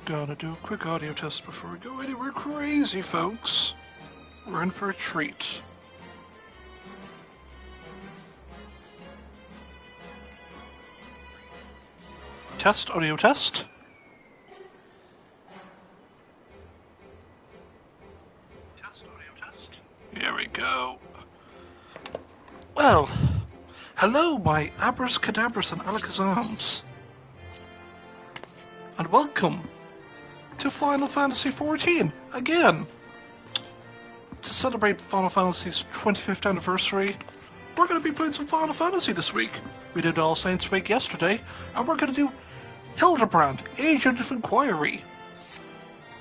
Gonna do a quick audio test before we go anywhere crazy, folks. We're in for a treat. Test, audio test. Test, audio test. Here we go. Well, hello, my abracadabras and alakazams. And welcome to Final Fantasy XIV again. To celebrate Final Fantasy's 25th anniversary, we're going to be playing some Final Fantasy this week. We did All Saints Week yesterday, and we're going to do Hildebrand, Agent of Inquiry.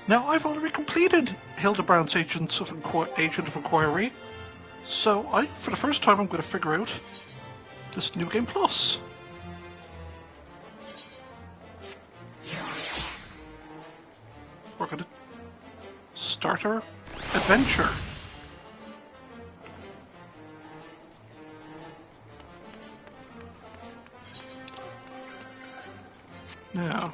Now, I've already completed Hildebrand's Agent of Inquiry, so for the first time, I'm going to figure out this New Game Plus. We're going to start our adventure. Now,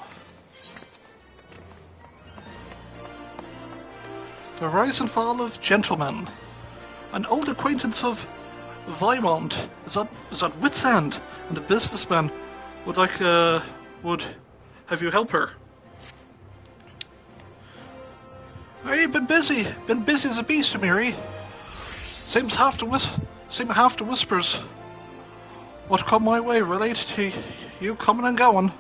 the rise and fall of Gentleman. An old acquaintance of Vaimond is at wit's end, and the businessman would have you help her. I've been busy as a beast, Amiri. Seems half the whispers what come my way related to you coming and going.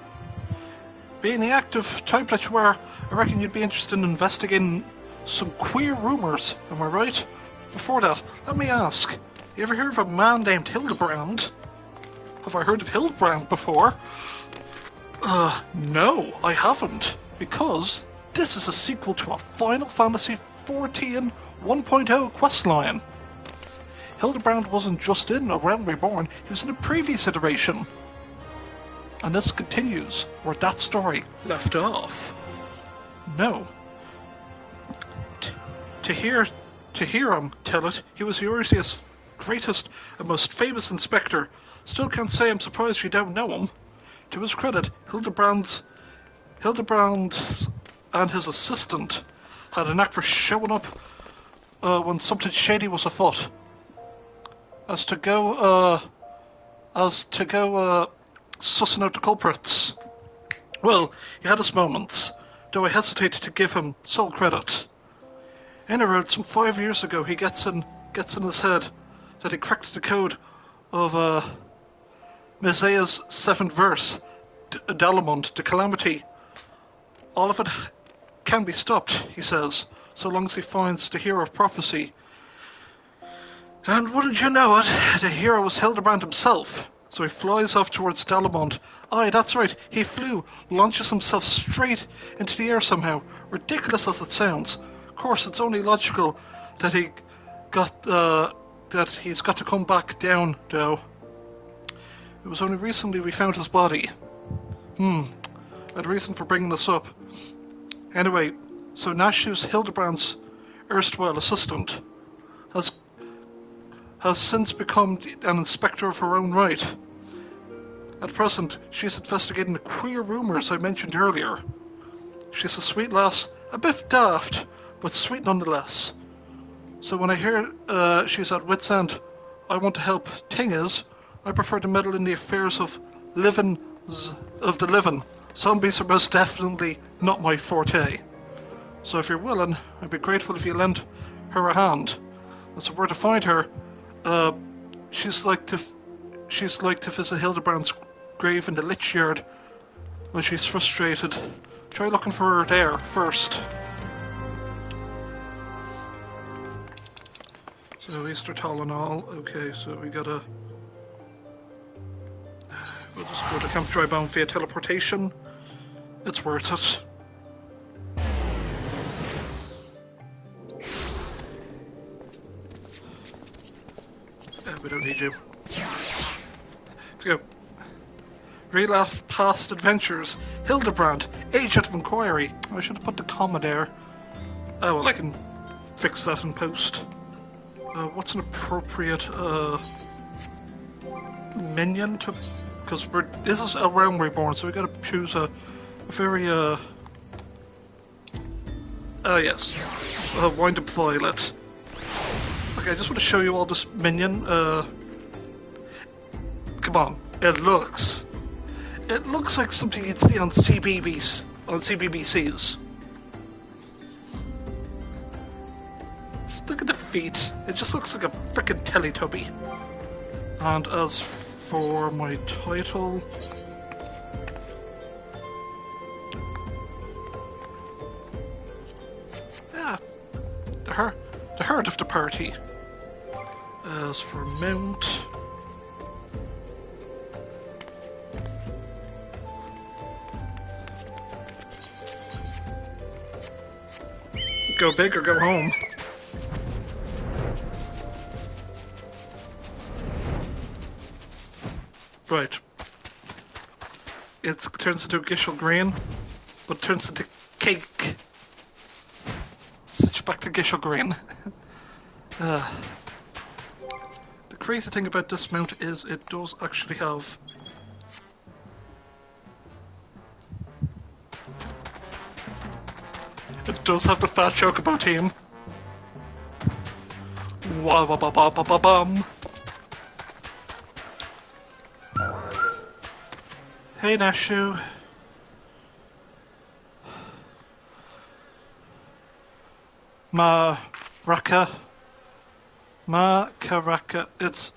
Being the active type that you are, I reckon you'd be interested in investigating some queer rumours, am I right? Before that, let me ask, you ever heard of a man named Hildebrand? Have I heard of Hildebrand before? No, I haven't, because this is a sequel to a Final Fantasy XIV 1.0 questline. Hildebrand wasn't just in A Realm Reborn, he was in a previous iteration. And this continues where that story left off. No. To hear him tell it, he was Eurasia's greatest and most famous inspector. Still can't say I'm surprised you don't know him. To his credit, Hildebrand and his assistant had a knack for showing up when something shady was afoot. As to go sussing out the culprits. Well, he had his moments, though I hesitated to give him sole credit. Anyway, some 5 years ago, he gets in his head that he cracked the code of Messiah's 7th verse, Dalamond, the Calamity. All of it can be stopped, he says, so long as he finds the hero of prophecy. And wouldn't you know it, the hero was Hildebrand himself. So he flies off towards Dalamond. Aye, that's right, he flew, launches himself straight into the air somehow. Ridiculous as it sounds. Of course, it's only logical that he's got to come back down, though. It was only recently we found his body. I had a reason for bringing this up. Anyway, so Nashu's Hildebrand's erstwhile assistant has since become an inspector of her own right. At present, she's investigating the queer rumours I mentioned earlier. She's a sweet lass, a bit daft, but sweet nonetheless. So when I hear she's at wit's end, I want to help. Thing is, I prefer to meddle in the affairs of the living. Zombies are most definitely not my forte. So if you're willing, I'd be grateful if you lend her a hand. As if we're to find her, she's like to visit Hildebrand's grave in the Lich Yard when she's frustrated. Try looking for her there first. So Easter Tylenol. Okay, so we gotta. We'll just go to Camp Drybound via teleportation. It's worth it. We don't need you. Let's go. Relapse past adventures. Hildebrand, Agent of Inquiry. I should have put the comma there. Oh well, I can fix that in post. What's an appropriate minion to? Because this is A Realm Reborn, so we got to choose a very Oh, yes. Wind up Violet. Okay, I just want to show you all this minion. Come on. It looks like something you'd see on CBBCs. Look at the feet. It just looks like a frickin' Teletubby. And as for my title... Yeah, the heart of the party. As for mount... Go big or go home. Right. It turns into Gishel Green, but turns into cake. Switch back to Gishel Green. The crazy thing about this mount is it does actually have... It does have the fat chocobo team. Wah ba ba ba ba ba bum. Hey Nashu. Karaka. It's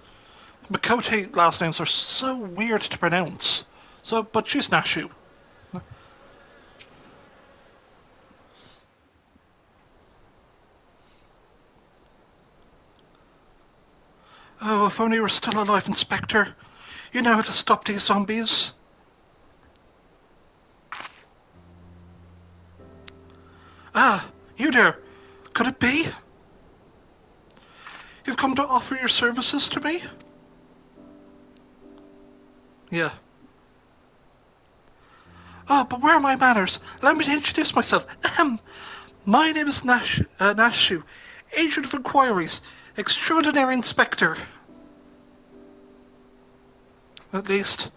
Makote last names are so weird to pronounce. So, but she's Nashu. Oh, if only you were still alive, Inspector. You know how to stop these zombies. Ah, you there. Could it be? You've come to offer your services to me? Yeah. Oh, but where are my manners? Allow me to introduce myself. Ahem. My name is Nashu, Agent of Inquiries, Extraordinary Inspector. At least,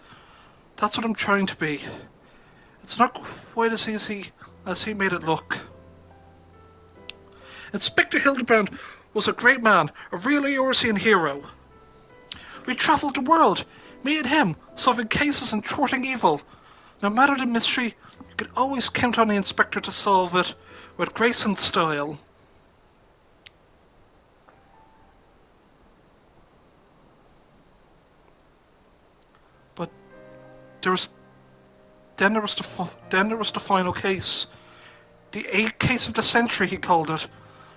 that's what I'm trying to be. It's not quite as easy as he made it look. Inspector Hildebrand was a great man, a real Eorzean hero. We travelled the world, me and him, solving cases and thwarting evil. No matter the mystery, you could always count on the Inspector to solve it, with grace and style. But there was the final case. The case of the century, he called it.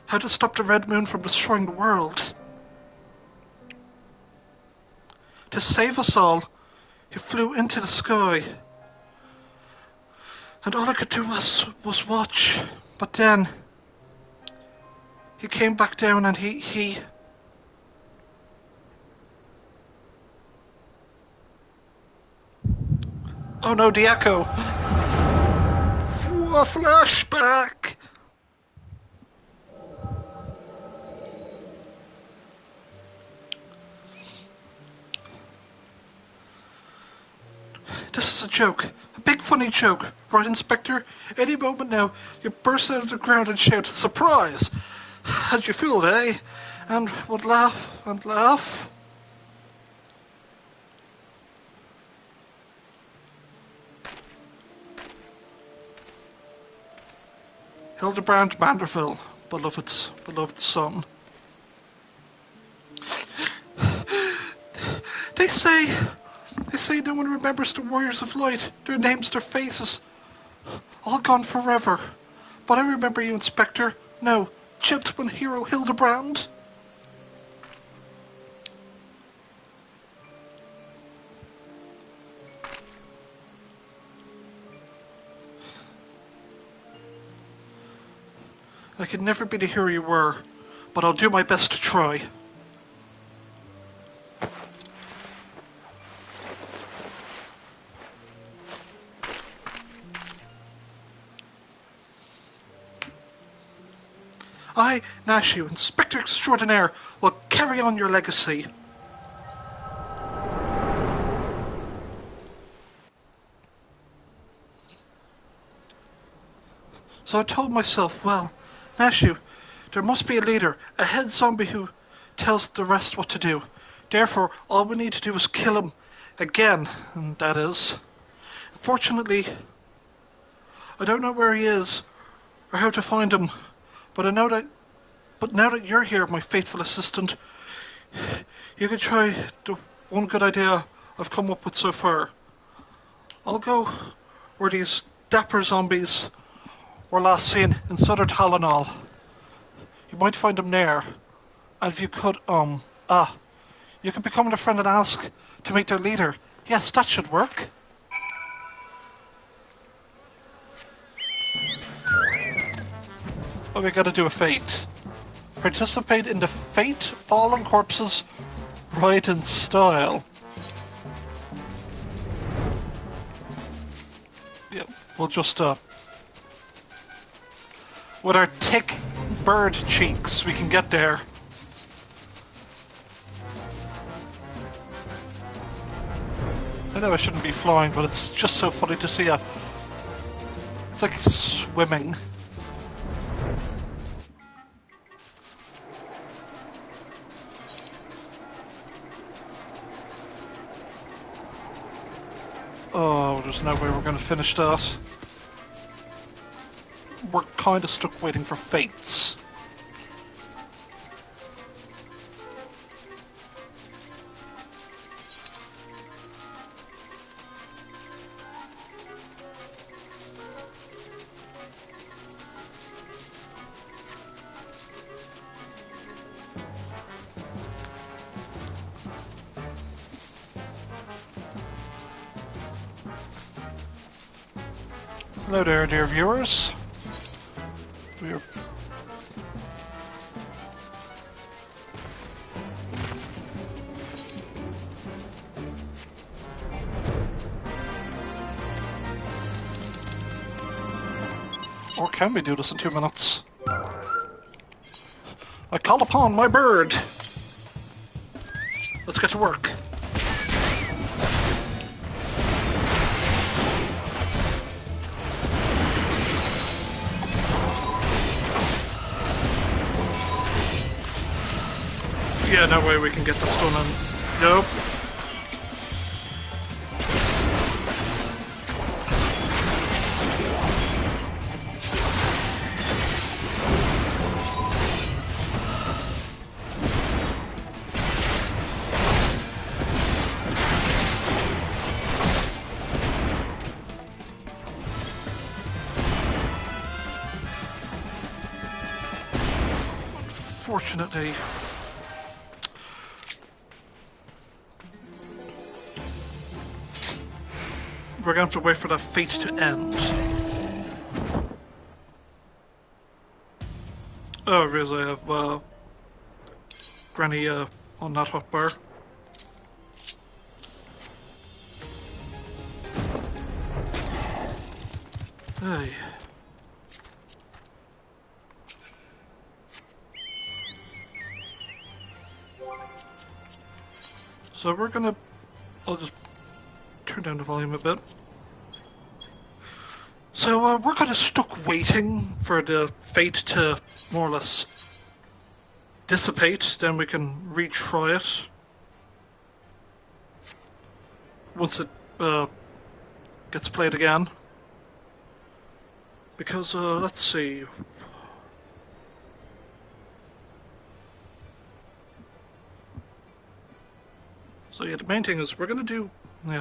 How to stop the Red Moon from destroying the world. To save us all, he flew into the sky. And all I could do was watch. But then, he came back down and he... Oh no, the echo! A flashback! This is a joke. A big funny joke. Right, Inspector? Any moment now, you burst out of the ground and shout, "Surprise!" Had you fooled, eh? And would laugh and laugh. Hildebrand Manderville, beloved son. They say no one remembers the Warriors of Light, their names, their faces, all gone forever. But I remember you, Inspector. No, gentleman hero Hildebrand. I could never be the hero you were, but I'll do my best to try. I, Nashu, Inspector Extraordinaire, will carry on your legacy. So I told myself, well, Nashu, there must be a leader, a head zombie who tells the rest what to do. Therefore, all we need to do is kill him again, and that is. Fortunately, I don't know where he is or how to find him, but I know that. But now that you're here, my faithful assistant, you could try the one good idea I've come up with so far. I'll go where these dapper zombies were last seen in Southern Tylenol. You might find them there. And if you could, you could become their friend and ask to meet their leader. Yes, that should work. Oh, we gotta do a fate. Participate in the Fate Fallen Corpses ride in style. Yeah, we'll just, with our thick bird cheeks, we can get there. I know I shouldn't be flying, but it's just so funny to see it's like swimming. Oh, there's no way we're going to finish that. We're kind of stuck waiting for fates. Hello there, dear viewers. We're or can we do this in 2 minutes? I call upon my bird. Let's get to work. Yeah, no way we can get this done. Nope. Unfortunately. We're going to have to wait for that fate to end. Oh, I realize I have Granny on that hotbar. Hey. So we're gonna. I'll just turn down the volume a bit. So we're kind of stuck waiting for the fate to more or less dissipate, then we can retry it. Once it gets played again. Because, let's see. So yeah, the main thing is we're gonna do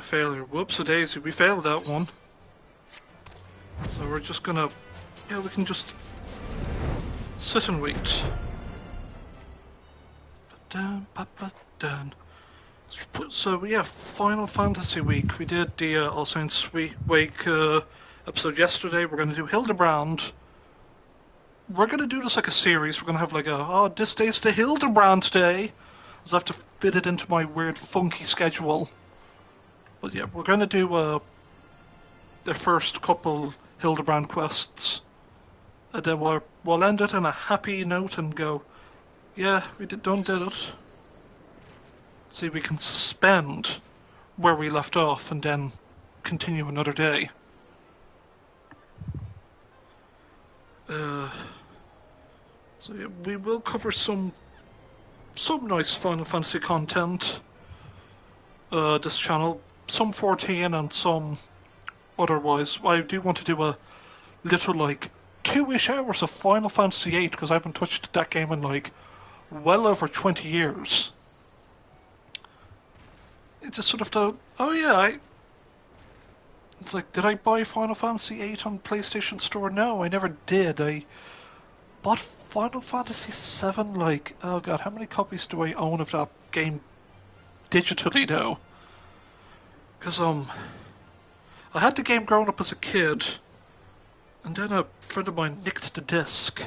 failure. Whoops-a-daisy, we failed that one. So we're just gonna, we can just sit and wait. So yeah, Final Fantasy week. We did the All Saints Week episode yesterday. We're gonna do Hildebrand. We're gonna do this like a series. We're gonna have like this day's the Hildebrand day. I have to fit it into my weird, funky schedule. But yeah, we're going to do the first couple Hildebrand quests. And then we'll end it on a happy note and go, yeah, we did it. See, we can suspend where we left off and then continue another day. Uh, so yeah, we will cover some nice Final Fantasy content. This channel, some 14 and some otherwise. I do want to do a little like 2-ish hours of Final Fantasy VIII because I haven't touched that game in like well over 20 years. It's just sort of the oh yeah. It's like, did I buy Final Fantasy VIII on PlayStation Store? No, I never did. I bought Final Fantasy VII. Like, oh god, how many copies do I own of that game digitally now? Because I had the game growing up as a kid, and then a friend of mine nicked the disc,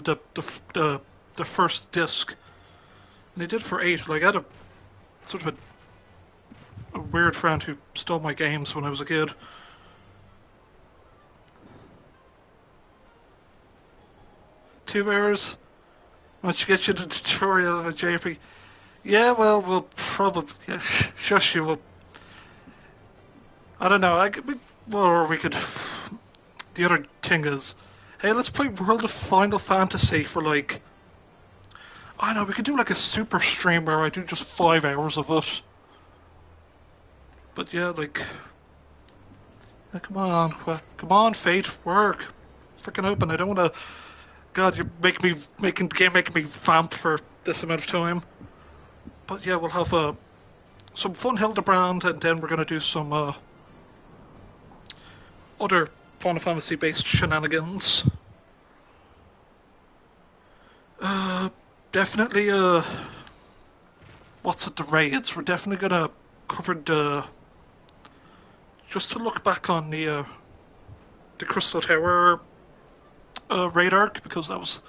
the first disc, and he did for 8. Like, I had a sort of a weird friend who stole my games when I was a kid. Two hours? Once you get you the tutorial of a JP. Yeah, well, we'll probably... Yeah, shush you, I don't know, or we could... The other thing is, hey, let's play World of Final Fantasy for like... I don't know, we could do like a super stream where I do just 5 hours of it. But yeah, like... come on, Fate, work. Freaking open, I don't want to... God, you're making me vamp for this amount of time. But yeah, we'll have some fun Hildebrand, and then we're going to do some other Final Fantasy based shenanigans. Definitely what's at the raids? We're definitely going to cover the... Just to look back on the Crystal Tower raid arc, because that was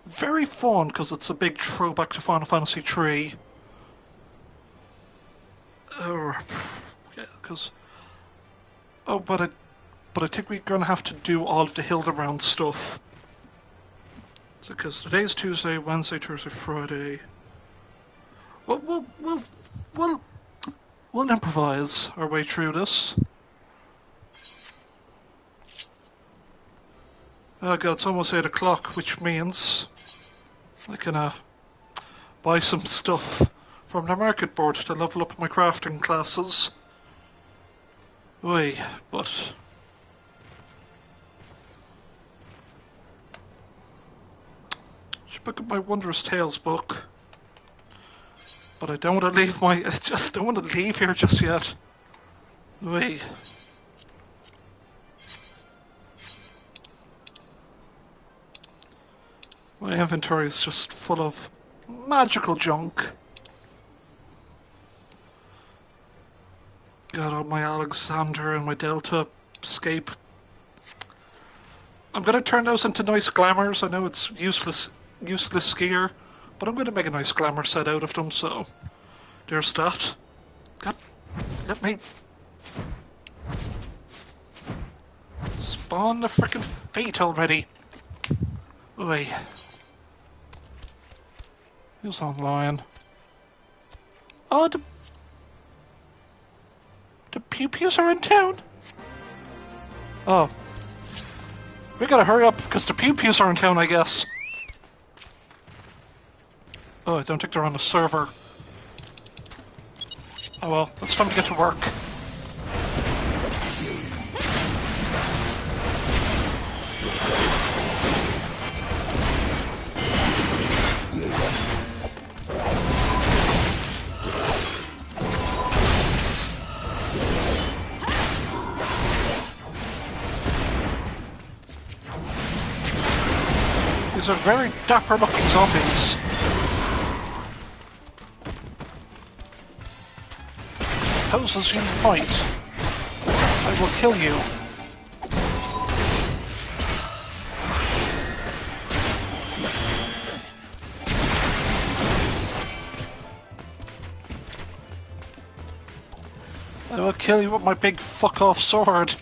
very fun, because it's a big throwback to Final Fantasy III. Yeah, because... Oh, but I think we're going to have to do all of the Hildebrand stuff. So, because today's Tuesday, Wednesday, Thursday, Friday... We'll improvise our way through this. Oh god, it's almost 8 o'clock, which means I can buy some stuff from the market board to level up my crafting classes. Oi, but... Should pick up my Wondrous Tales book. But I don't want to leave I just don't want to leave here just yet. Oi. My inventory is just full of magical junk. Got all my Alexander and my Delta escape. I'm going to turn those into nice glamours. I know it's useless gear, but I'm going to make a nice glamour set out of them, so there's that. God, let me spawn the frickin' Fate already. Oi. Who's online? Oh, the pew-pews are in town? Oh. We gotta hurry up, because the pew-pews are in town, I guess. Oh, I don't think they're on the server. Oh well, it's time to get to work. These are very dapper looking zombies. Pose as you might, I will kill you. I will kill you with my big fuck-off sword.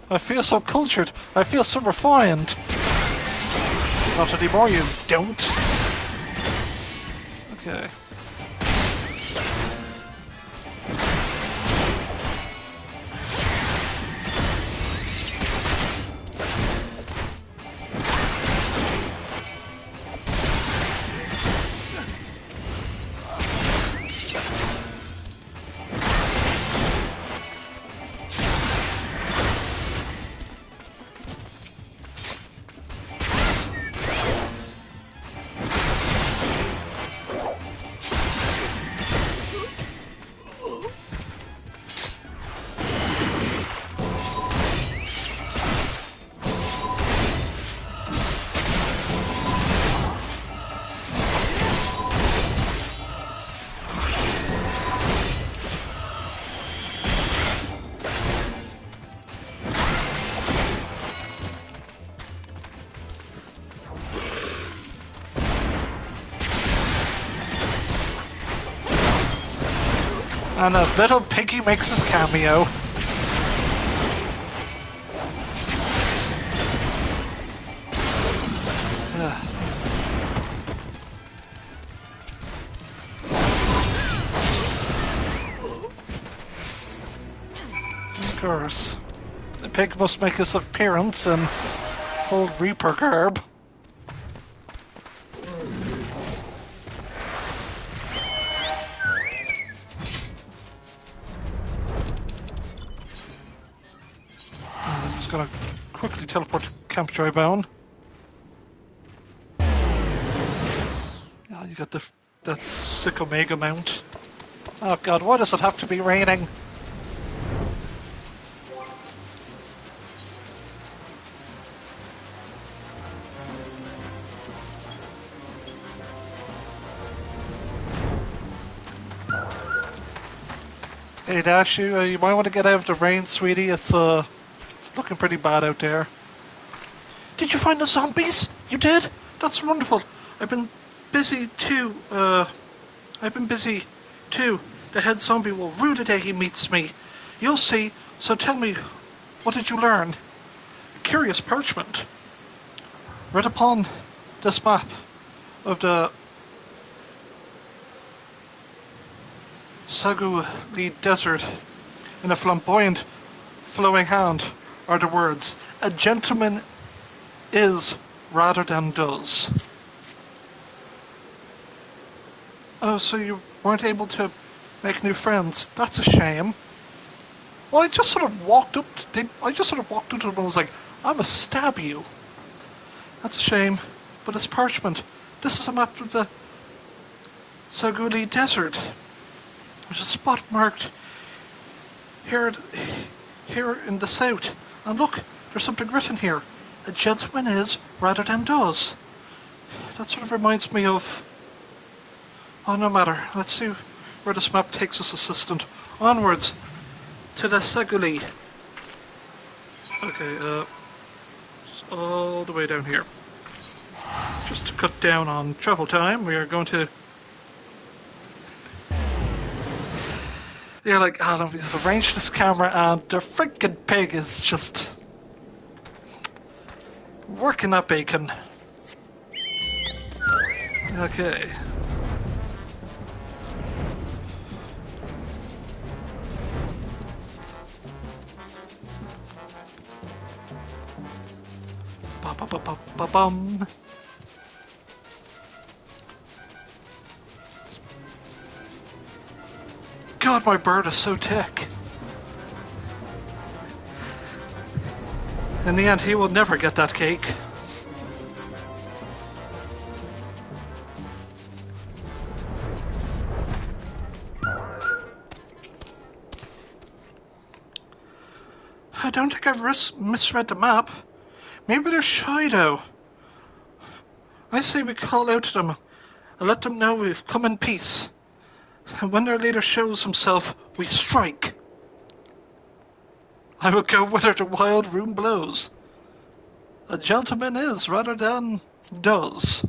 I feel so cultured. I feel so refined. Not anymore, you don't. Okay. And a little piggy makes his cameo. Of course. The pig must make his appearance in full Reaper garb. Gonna quickly teleport to Camp Drybone. You got that sick Omega mount. Oh god, why does it have to be raining? Hey Dash, you might want to get out of the rain, sweetie. It's looking pretty bad out there. Did you find the zombies? You did? That's wonderful. I've been busy too. The head zombie will rue the day he meets me. You'll see. So tell me, what did you learn? Curious parchment. Read upon this map of the Saguli Desert in a flamboyant, flowing hand are the words, "A gentleman is rather than does." Oh, so you weren't able to make new friends. That's a shame. Well, I just sort of walked up to them and was like, I'm gonna stab you. That's a shame. But it's parchment. This is a map of the Saguli Desert. There's a spot marked here in the south. And look, there's something written here. A gentleman is rather than does. That sort of reminds me of... Oh, no matter. Let's see where this map takes us, assistant. Onwards to the Saguli. Okay, just all the way down here. Just to cut down on travel time, we are going to... You're like, oh, let me just arrange this camera, and the freaking pig is just working that bacon. Okay. Ba-ba-ba-ba-ba-bum. God, my bird is so thick. In the end, he will never get that cake. I don't think I've misread the map. Maybe they're shy though. I say we call out to them and let them know we've come in peace. And when their leader shows himself, we strike. I will go whither the wild wind blows. A gentleman is rather than does.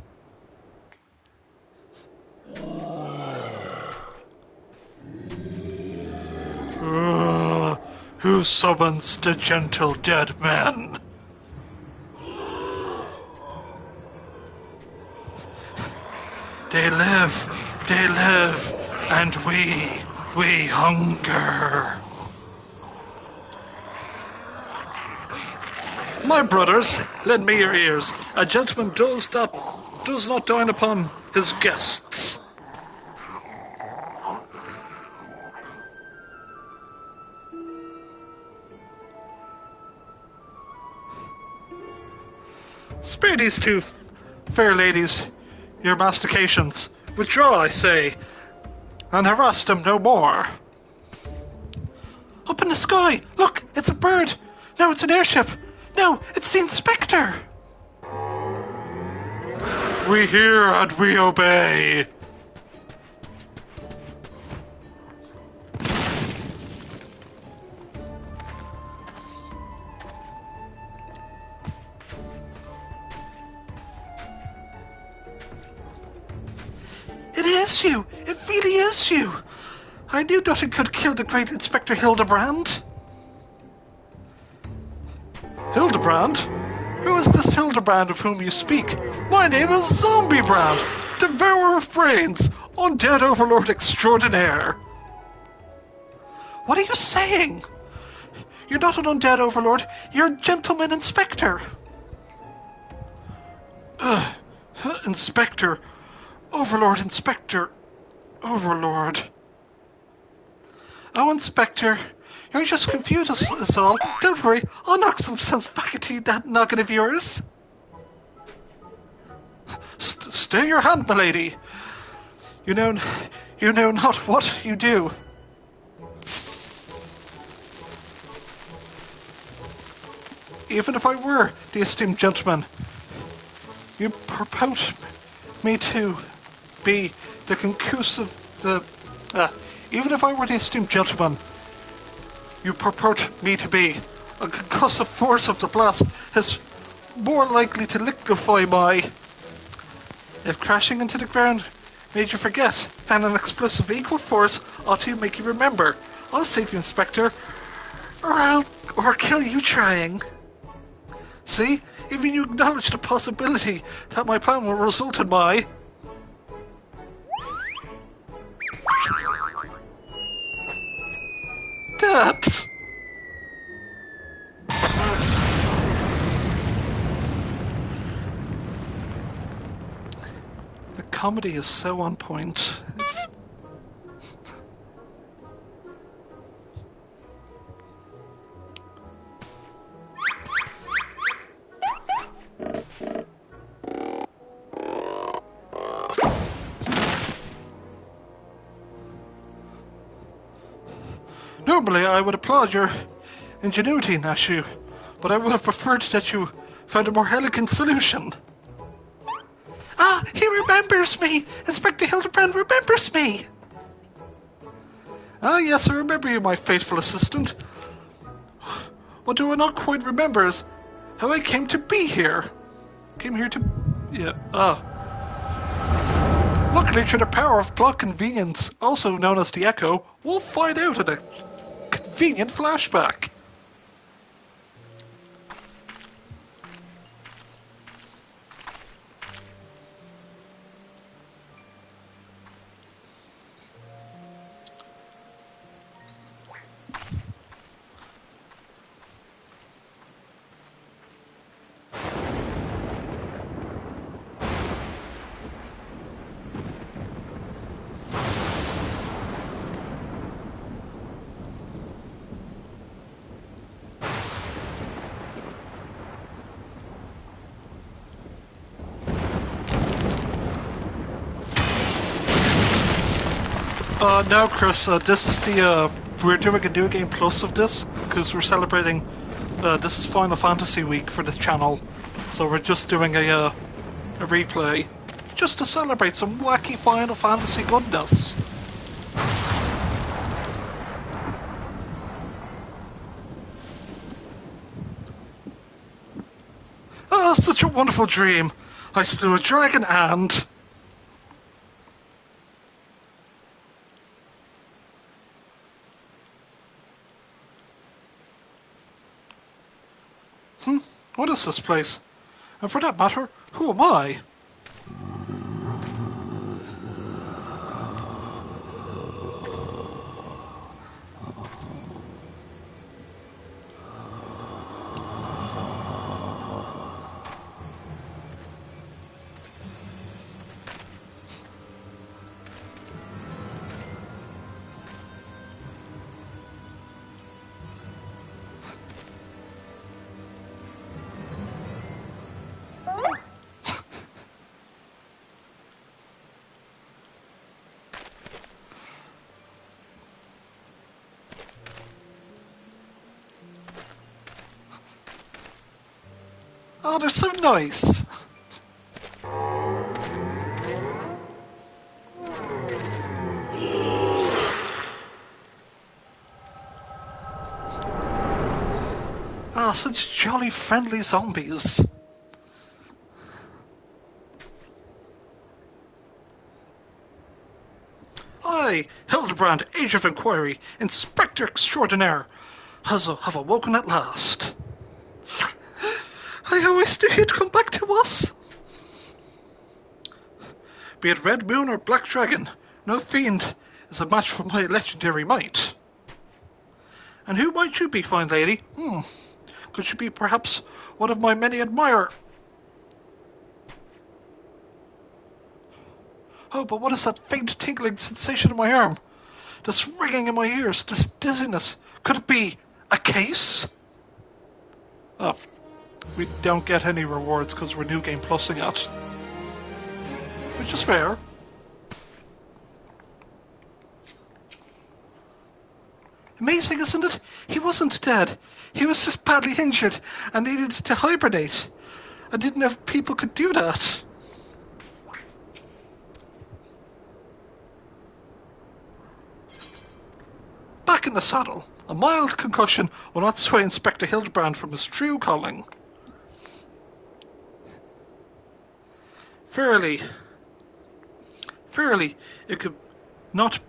Who summons the gentle dead men? They live, and we hunger. My brothers, lend me your ears. A gentleman does not dine upon his guests. Spare these two fair ladies your mastications. Withdraw, I say, and harass them no more. Up in the sky! Look, it's a bird! No, it's an airship! No, it's the Inspector! We hear and we obey! It is you! It really is you! I knew nothing could kill the great Inspector Hildebrand. Hildebrand? Who is this Hildebrand of whom you speak? My name is Zombiebrand, devourer of brains, undead overlord extraordinaire. What are you saying? You're not an undead overlord, you're a gentleman inspector. Inspector. Overlord, Inspector. Overlord. Oh, Inspector. You're just confused is all. Don't worry, I'll knock some sense back into that noggin of yours. Stay your hand, milady. You know not what you do. Even if I were the esteemed gentleman, you purport me to be the conclusive... even if I were the esteemed gentleman, you purport me to be a concussive force of the blast is more likely to liquefy my... If crashing into the ground made you forget, then an explosive equal force ought to make you remember. I'll save you, Inspector, or kill you trying. See? Even you acknowledge the possibility that my plan will result in my... death! The comedy is so on point. It's... Normally, I would applaud your ingenuity, Nashu, but I would have preferred that you found a more elegant solution. Ah, he remembers me! Inspector Hildebrand remembers me! Ah, yes, I remember you, my faithful assistant. What do I not quite remember is how I came to be here. Came here to... Luckily, through the power of plot convenience, also known as the Echo, we'll find out in a convenient flashback. Now, Chris, this is the, we're doing a New Game Plus of this, because we're celebrating, this is Final Fantasy Week for this channel, so we're just doing a replay, just to celebrate some wacky Final Fantasy goodness. Oh, such a wonderful dream! I slew a dragon and... What is this place? And for that matter, who am I? Oh, they're so nice. Ah, such jolly friendly zombies. I, Hildebrand, Age of Inquiry, Inspector Extraordinaire, have awoken at last. I always knew you'd come back to us. Be it Red Moon or Black Dragon, no fiend is a match for my legendary might. And who might you be, fine lady? Could you be perhaps one of my many admirers? Oh, but what is that faint tingling sensation in my arm? This ringing in my ears, this dizziness. Could it be a case? Oh, we don't get any rewards because we're New Game Plusing it. Which is fair. Amazing, isn't it? He wasn't dead. He was just badly injured and needed to hibernate. I didn't know if people could do that. Back in the saddle, a mild concussion will not sway Inspector Hildebrand from his true calling. Verily, it could not.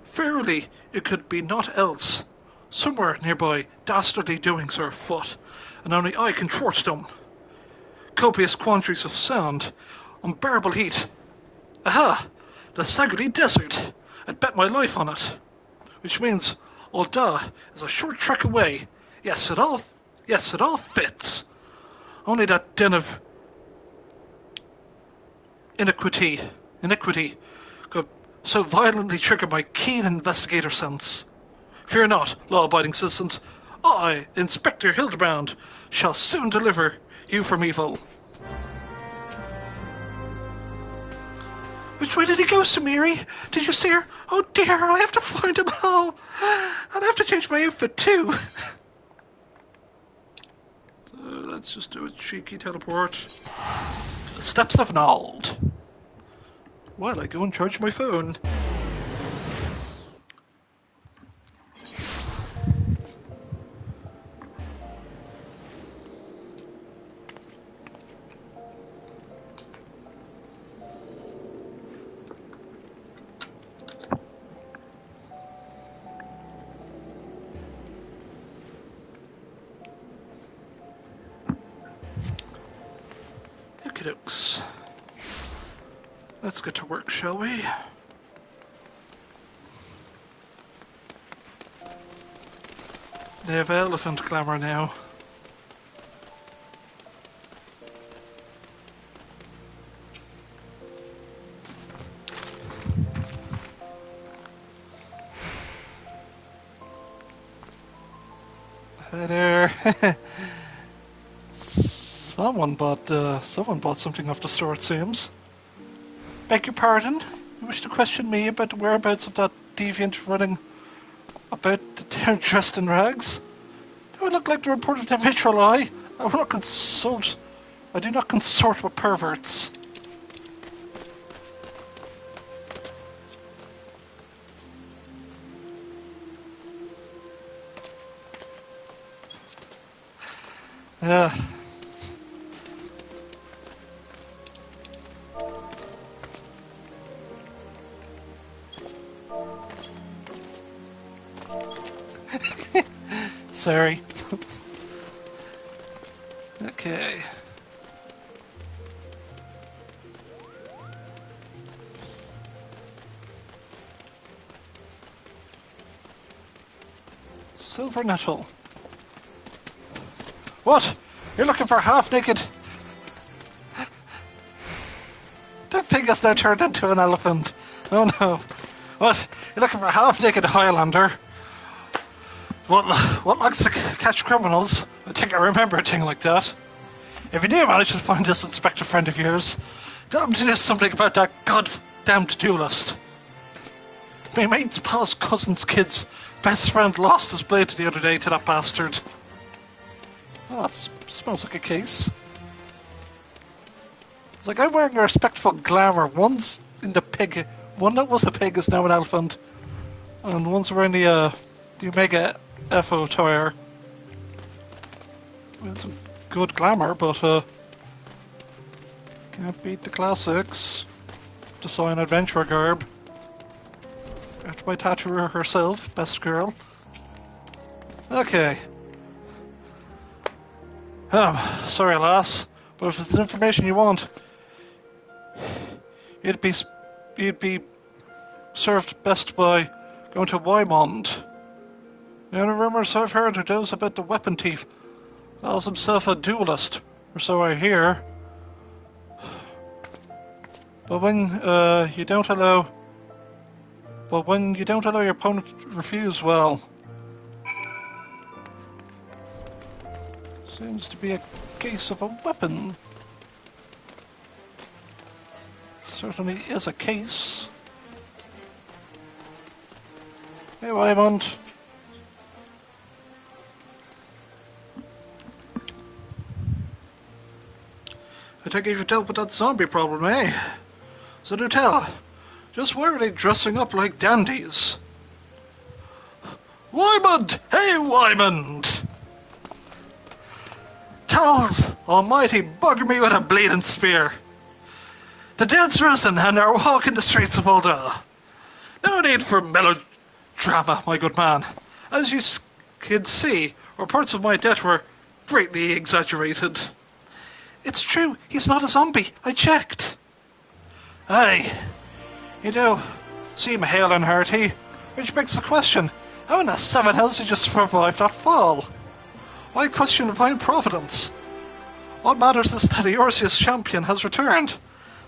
Verily, it could be naught else. Somewhere nearby, dastardly doings are afoot, and only I can thwart them. Copious quantities of sound, unbearable heat. Aha! The Sagudi Desert! I'd bet my life on it. Which means Ul'dah is a short trek away. Yes, it all fits. Only that den of iniquity could so violently trigger my keen investigator sense. Fear not, law-abiding citizens. I, Inspector Hildebrand, shall soon deliver you from evil. Which way did he go, Samiri? Did you see her? Oh dear, I have to find him. Oh, and I have to change my outfit too. So let's just do a cheeky teleport to the steps of Nald. While I go and charge my phone. Okey-dokes. Let's get to work, shall we? They have elephant glamour now. Hi there. Someone bought something off the store, it seems. Beg your pardon? You wish to question me about the whereabouts of that deviant running about there dressed in rags? Do I look like the reported individual? I will not consult. I do not consort with perverts. Yeah. Sorry. Okay. Silver nettle. What? You're looking for half-naked? The pig has now turned into an elephant. Oh no. What? You're looking for a half-naked Highlander? What likes to catch criminals? I think I remember a thing like that. If you do manage to find this inspector friend of yours, tell him to do something about that goddamned duelist. My mate's past cousin's kid's best friend lost his blade the other day to that bastard. Oh, that smells like a case. It's like I'm wearing a respectful glamour. One's in the pig. One that was a pig is now an elephant. And one's wearing the Omega FO attire. Well, it's a good glamour, but can't beat the classics. Design adventure garb. After my tattooer herself, best girl. Okay. Sorry, lass, but if it's information you want, you'd be served best by going to Wymond. The only rumours I've heard are those about the weapon thief. Calls himself a duelist, or so I hear. But when you don't allow your opponent to refuse, well, seems to be a case of a weapon. Certainly is a case. Hey, Wymond. I take it you've dealt with that zombie problem, eh? So do tell. Just why are they dressing up like dandies? Wymond! Hey, Wymond! Tells Almighty bugger me with a bleeding spear. The dead's risen and are walking the streets of Ulda. No need for melodrama, my good man. As you can see, reports of my death were greatly exaggerated. It's true, he's not a zombie. I checked. Aye, you do seem hale and hearty, which begs the question, how in the seven hells did you survive that fall? Why question divine providence? What matters is that the Orseus champion has returned,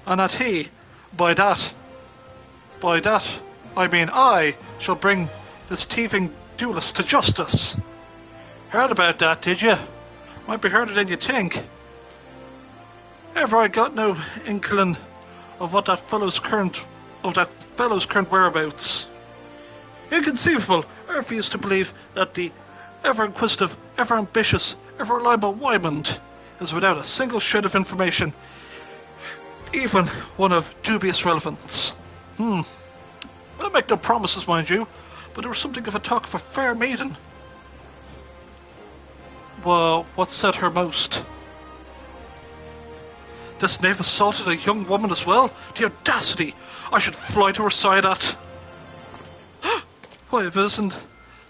and that he, by that, I mean I, shall bring this thieving duelist to justice. Heard about that, did you? Might be harder than you think. Ever I got no inkling of what that fellow's current whereabouts. Inconceivable. I refuse to believe that the ever-inquisitive, ever-ambitious, ever-reliable Wymond is without a single shred of information, even one of dubious relevance. I'll make no promises, mind you, but there was something of a talk of a fair maiden. Well, what said her most? This knave assaulted a young woman as well? The audacity! I should fly to her side at... Why, it isn't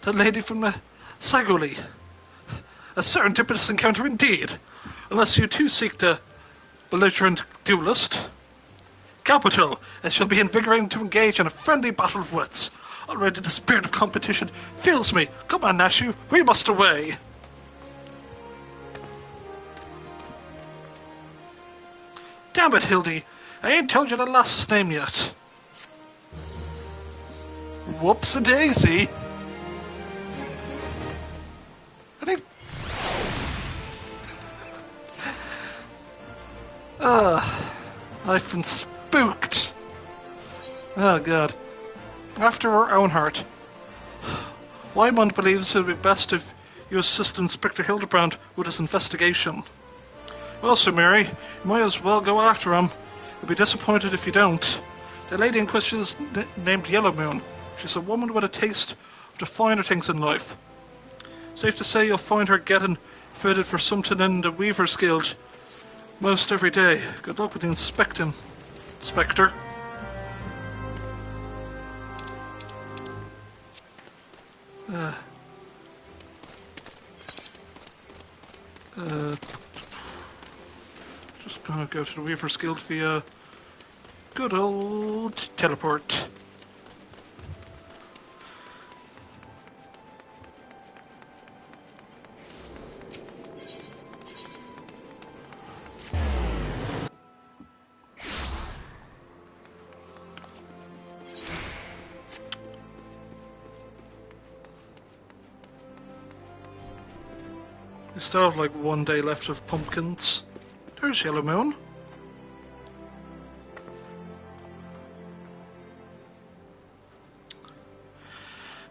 the lady from the Sagoli. A serendipitous encounter indeed, unless you too seek the belligerent duelist. Capital! It shall be invigorating to engage in a friendly battle of wits. Already the spirit of competition fills me. Come on, Nashu, we must away. Damn it, Hildy, I ain't told you the lass's name yet. Whoops-a-daisy. I've been spooked. Oh god. After her own heart. Wymond believes it would be best if you assist Inspector Hildebrand with his investigation. Well, Sir Mary, you might as well go after him. You'll be disappointed if you don't. The lady in question is named Yellow Moon. She's a woman with a taste of the finer things in life. Safe to say you'll find her getting fitted for something in the Weaver's Guild most every day. Good luck with the inspector. gonna go to the Weaver's Guild via good old teleport. We still have like 1 day left of pumpkins. There's Yellow Moon.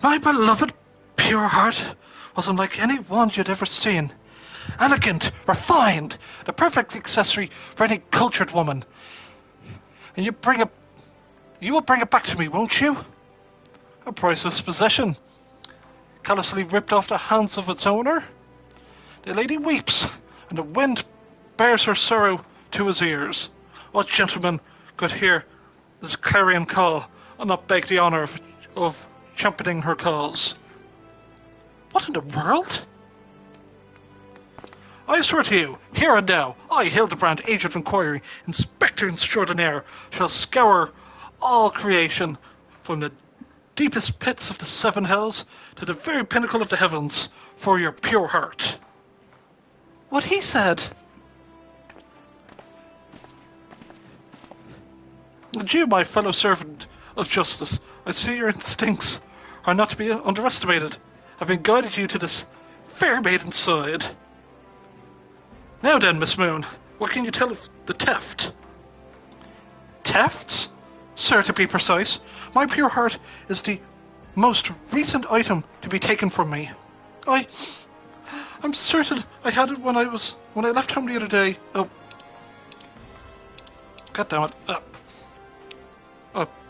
My beloved pure heart was unlike any wand you'd ever seen. Elegant, refined, the perfect accessory for any cultured woman. And you will bring it back to me, won't you? A priceless possession, callously ripped off the hands of its owner. The lady weeps, and the wind bears her sorrow to his ears. What gentleman could hear this clarion call and not beg the honour of championing her cause? What in the world? I swear to you, here and now, I, Hildebrand, Agent of Inquiry, Inspector Extraordinaire, shall scour all creation, from the deepest pits of the seven hells to the very pinnacle of the heavens, for your pure heart. What he said. And you, my fellow servant of justice, I see your instincts are not to be underestimated, having guided you to this fair maiden's side. Now then, Miss Moon, what can you tell of the theft? Thefts? Sir, to be precise, my pure heart is the most recent item to be taken from me. I'm certain I had it when I left home the other day. Oh. God damn it.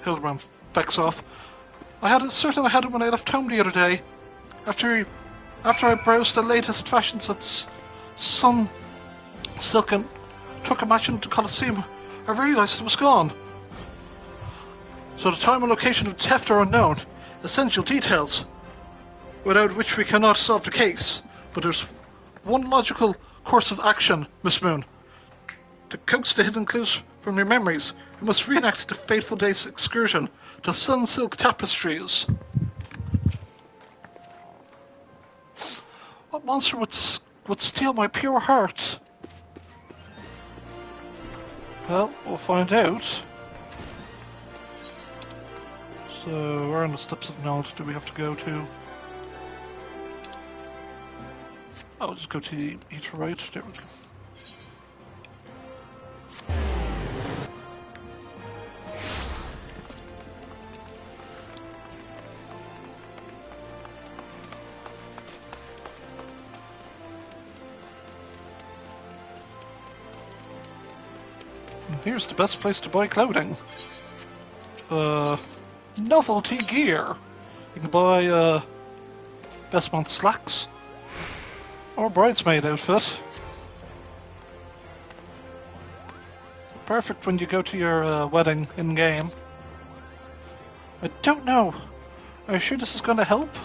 Hildebrand fecks off. I had it when I left home the other day. After I browsed the latest fashions at Sun Silk and took a match into Colosseum, I realised it was gone. So the time and location of the theft are unknown. Essential details, without which we cannot solve the case. But there's one logical course of action, Miss Moon. To coax the hidden clues from your memories, you must reenact the fateful day's excursion to Sun Silk Tapestries. What monster would steal my pure heart? Well, we'll find out. So, where on the steps of Nod do we have to go to? I'll just go to the eat right. There we go. And here's the best place to buy clothing. Novelty gear. You can buy best man slacks. Or bridesmaid outfit. It's perfect when you go to your wedding in-game. I don't know. Are you sure this is going to help?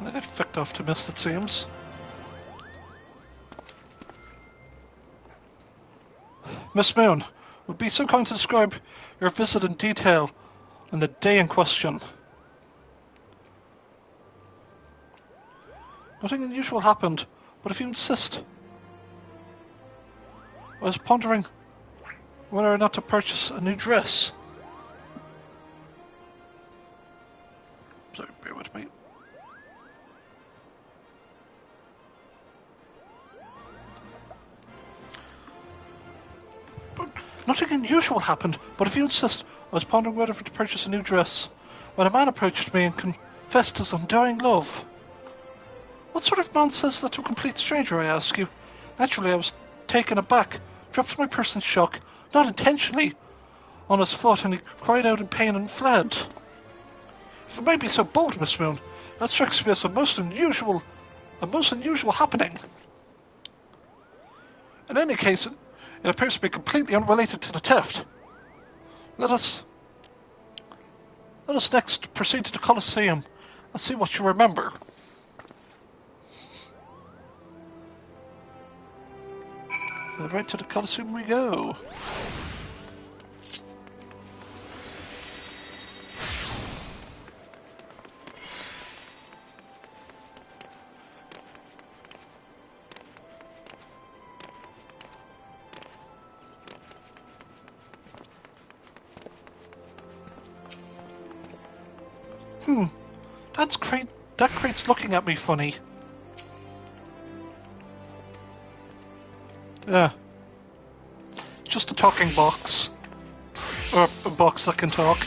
I get ficked off to mist, it seems. Miss Moon, would be so kind to describe your visit in detail and the day in question. Nothing unusual happened, but if you insist. I was pondering whether or not to purchase a new dress. Sorry, bear with me. But nothing unusual happened, but if you insist, I was pondering whether to purchase a new dress, when a man approached me and confessed his undying love. What sort of man says that to a complete stranger, I ask you? Naturally, I was taken aback, dropped my purse in shock, not intentionally, on his foot, and he cried out in pain and fled. If it may be so bold, Miss Moon, that strikes me as a most unusual happening. In any case, it appears to be completely unrelated to the theft. Let us next proceed to the Colosseum and see what you remember. Right to the Colosseum we go. That's great. That crate's looking at me funny. Yeah. Just a talking box. Or a box that can talk.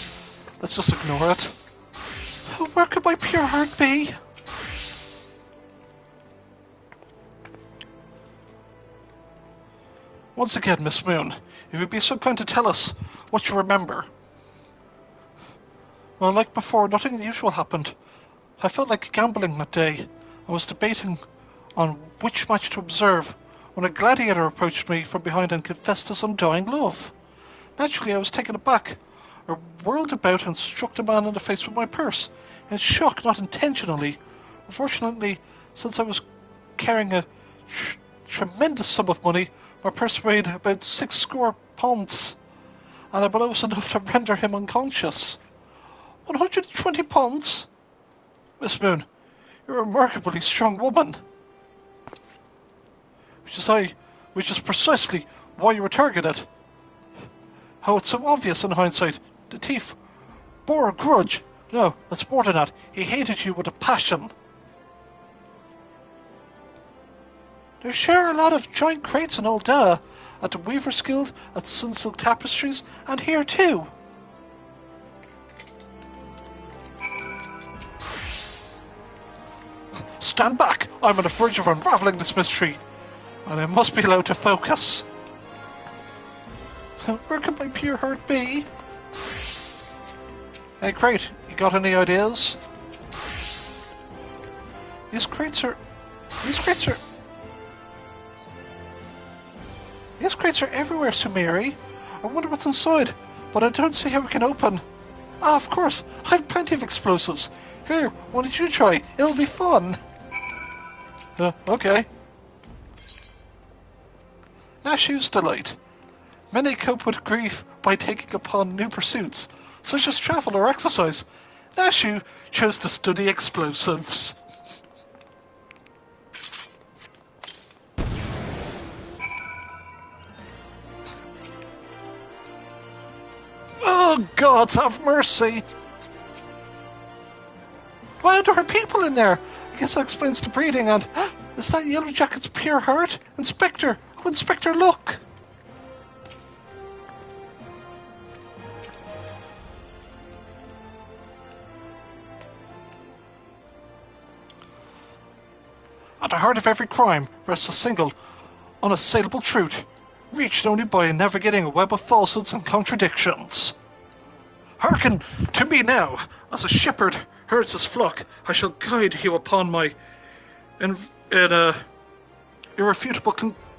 Let's just ignore it. Where could my pure heart be? Once again, Miss Moon, if you'd be so kind to tell us what you remember. Well, like before, nothing unusual happened. I felt like gambling that day. I was debating on which match to observe when a gladiator approached me from behind and confessed his undying love. Naturally, I was taken aback. I whirled about and struck the man in the face with my purse, in shock, not intentionally. Unfortunately, since I was carrying a tremendous sum of money, my purse weighed about 60 pounds, and I believe it was enough to render him unconscious. 120 pounds? Miss Moon, you're a remarkably strong woman. Which is precisely why you were targeted. Oh, it's so obvious in hindsight. The thief bore a grudge. No, that's more than that. He hated you with a passion. There's sure a lot of giant crates in Oldella, at the Weaver's Guild, at Sunsilk Tapestries, and here too. Stand back! I'm on the verge of unraveling this mystery, and I must be allowed to focus. Where could my pure heart be? Hey, Crate, you got any ideas? These crates are everywhere, Sumeri. I wonder what's inside, but I don't see how we can open. Ah, of course, I've plenty of explosives. Here, why don't you try? It'll be fun. Okay. Nashu's delight. Many cope with grief by taking upon new pursuits, such as travel or exercise. Nashu chose to study explosives. Oh, God, have mercy! Wow, there are people in there! I guess that explains the breathing and... Is that Yellow Jacket's pure heart? Inspector! Oh, Inspector, look! At the heart of every crime rests a single, unassailable truth, reached only by navigating a web of falsehoods and contradictions. Hearken to me now, as a shepherd herds his flock. I shall guide you upon my irrefutable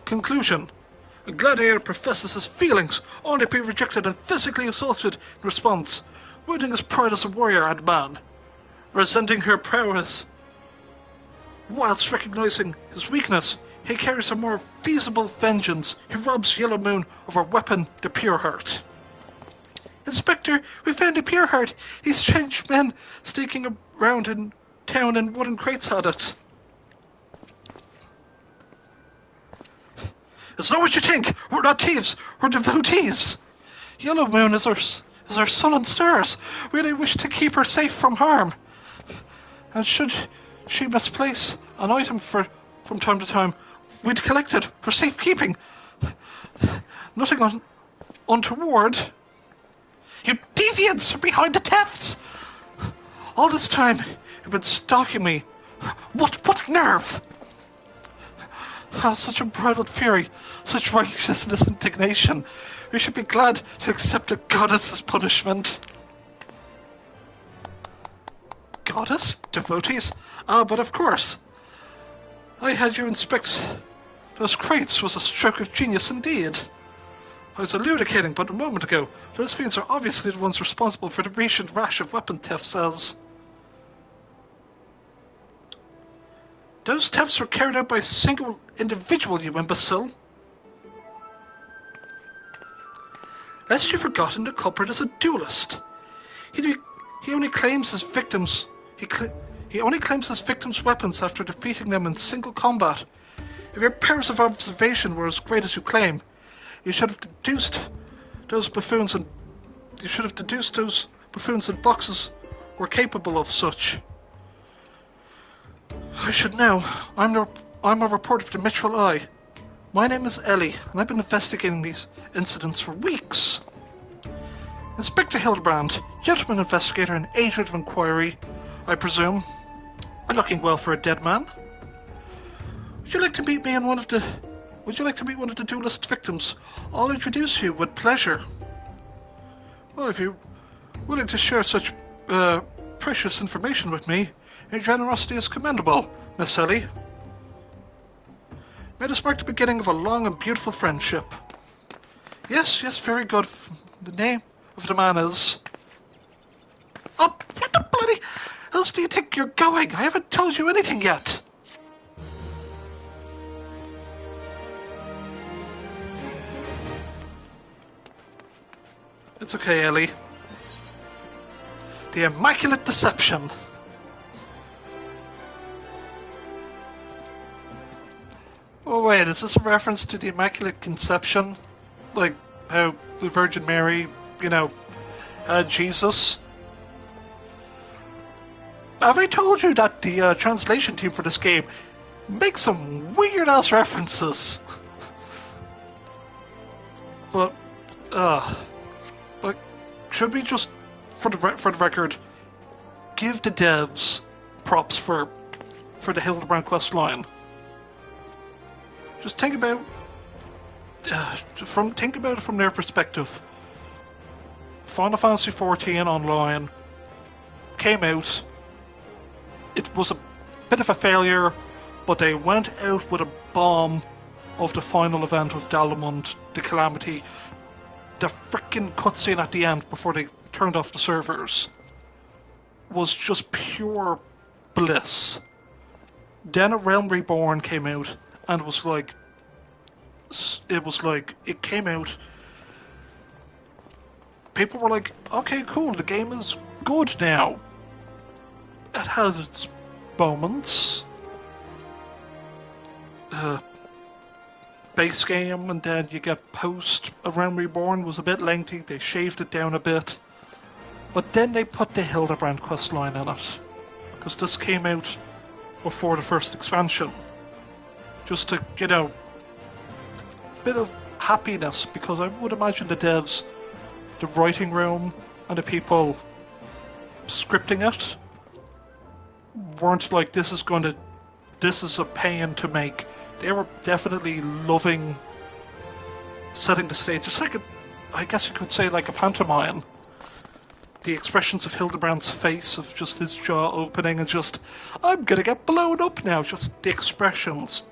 conclusion. A gladiator professes his feelings, only to be rejected and physically assaulted in response, wounding his pride as a warrior and man, resenting her prowess. Whilst recognizing his weakness, he carries a more feasible vengeance. He robs Yellow Moon of her weapon, the pure heart. Inspector, we found the pure heart. These strange men sneaking around in town in wooden crates had it. It's not what you think. We're not thieves. We're devotees. Yellow Moon is our sun and stars. We only wish to keep her safe from harm. And should she misplace an item from time to time, we'd collect it for safekeeping. Nothing untoward. You deviants are behind the thefts! All this time, you've been stalking me. What nerve? Ah, such unbridled fury, such righteousness and indignation. We should be glad to accept a goddess's punishment. Goddess? Devotees? Ah, but of course. I had you inspect those crates was a stroke of genius indeed. I was elucidating but a moment ago. Those fiends are obviously the ones responsible for the recent rash of weapon thefts as... Those thefts were carried out by a single individual, you imbecile. Lest you've forgotten, the culprit is a duelist. He only claims his victims. He only claims his victims' weapons after defeating them in single combat. If your powers of observation were as great as you claim, you should have deduced those buffoons and boxes were capable of such. I should know. I'm a reporter of the Mitchell Eye. My name is Ellie, and I've been investigating these incidents for weeks. Inspector Hildebrand, gentleman investigator and agent of inquiry, I presume. I'm looking well for a dead man. Would you like to meet one of the duelist victims? I'll introduce you with pleasure. Well, if you're willing to share such precious information with me, your generosity is commendable, Miss Ellie. May this mark the beginning of a long and beautiful friendship. Yes, very good. The name of the man is... Oh, what the bloody else do you think you're going? I haven't told you anything yet. It's okay, Ellie. The Immaculate Deception. Oh wait, is this a reference to the Immaculate Conception? Like how the Virgin Mary, Jesus? Have I told you that the translation team for this game makes some weird-ass references? But should we just, for the record, give the devs props for the Hildebrand quest line? Just think about it from their perspective. Final Fantasy XIV Online came out. It was a bit of a failure, but they went out with a bomb of the final event of Dalamund, the Calamity. The frickin' cutscene at the end before they turned off the servers was just pure bliss. Then A Realm Reborn came out, and it came out. People were like, okay, cool, the game is good now. It has its moments. Base game, and then you get post A Realm Reborn was a bit lengthy. They shaved it down a bit. But then they put the Hildebrand questline in it. Because this came out before the first expansion. Just to, bit of happiness, because I would imagine the devs, the writing room, and the people scripting it weren't like, this is a pain to make. They were definitely loving setting the stage. It's like I guess you could say like a pantomime. The expressions of Hildebrand's face, of just his jaw opening and just, I'm gonna get blown up now. Just the expressions,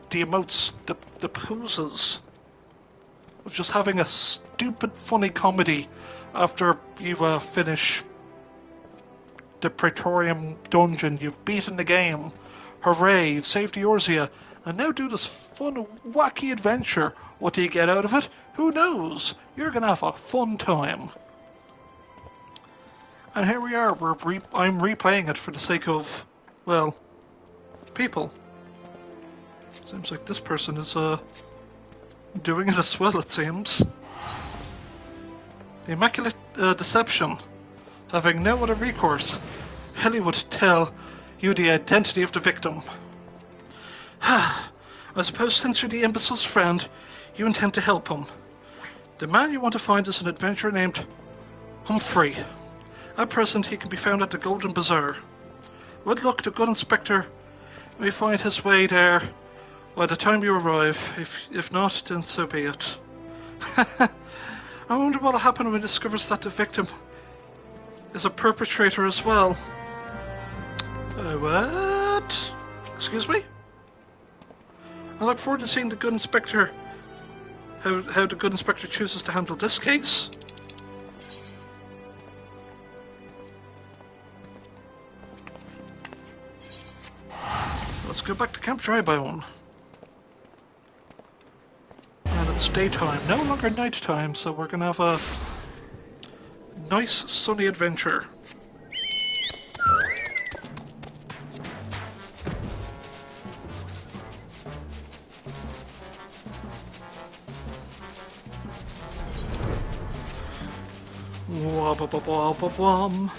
the emotes, the poses of just having a stupid, funny comedy after you finish the Praetorium dungeon. You've beaten the game. Hooray, you've saved Eorzea, and now do this fun, wacky adventure. What do you get out of it? Who knows? You're gonna have a fun time. And here we are, I'm replaying it for the sake of, well, people. Seems like this person is doing it as well, it seems. The Immaculate Deception. Having no other recourse, Ellie would tell you the identity of the victim. I suppose since you're the imbecile's friend, you intend to help him. The man you want to find is an adventurer named Humphrey. At present, he can be found at the Golden Bazaar. With luck, the good inspector may find his way there by the time you arrive. If not, then so be it. I wonder what'll happen when he discovers that the victim is a perpetrator as well. What? Excuse me? I look forward to seeing the good inspector, how the good inspector chooses to handle this case. Let's go back to Camp Drybone. And it's daytime, no longer nighttime, so we're gonna have a nice sunny adventure. Wah-ba-ba-ba-ba-bum.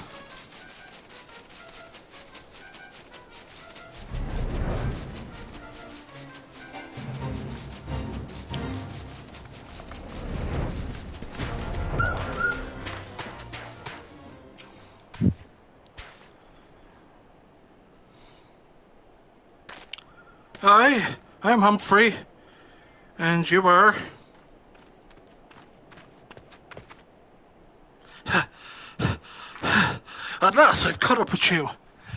Hi, I'm Humphrey, and you are? At last, I've caught up with you.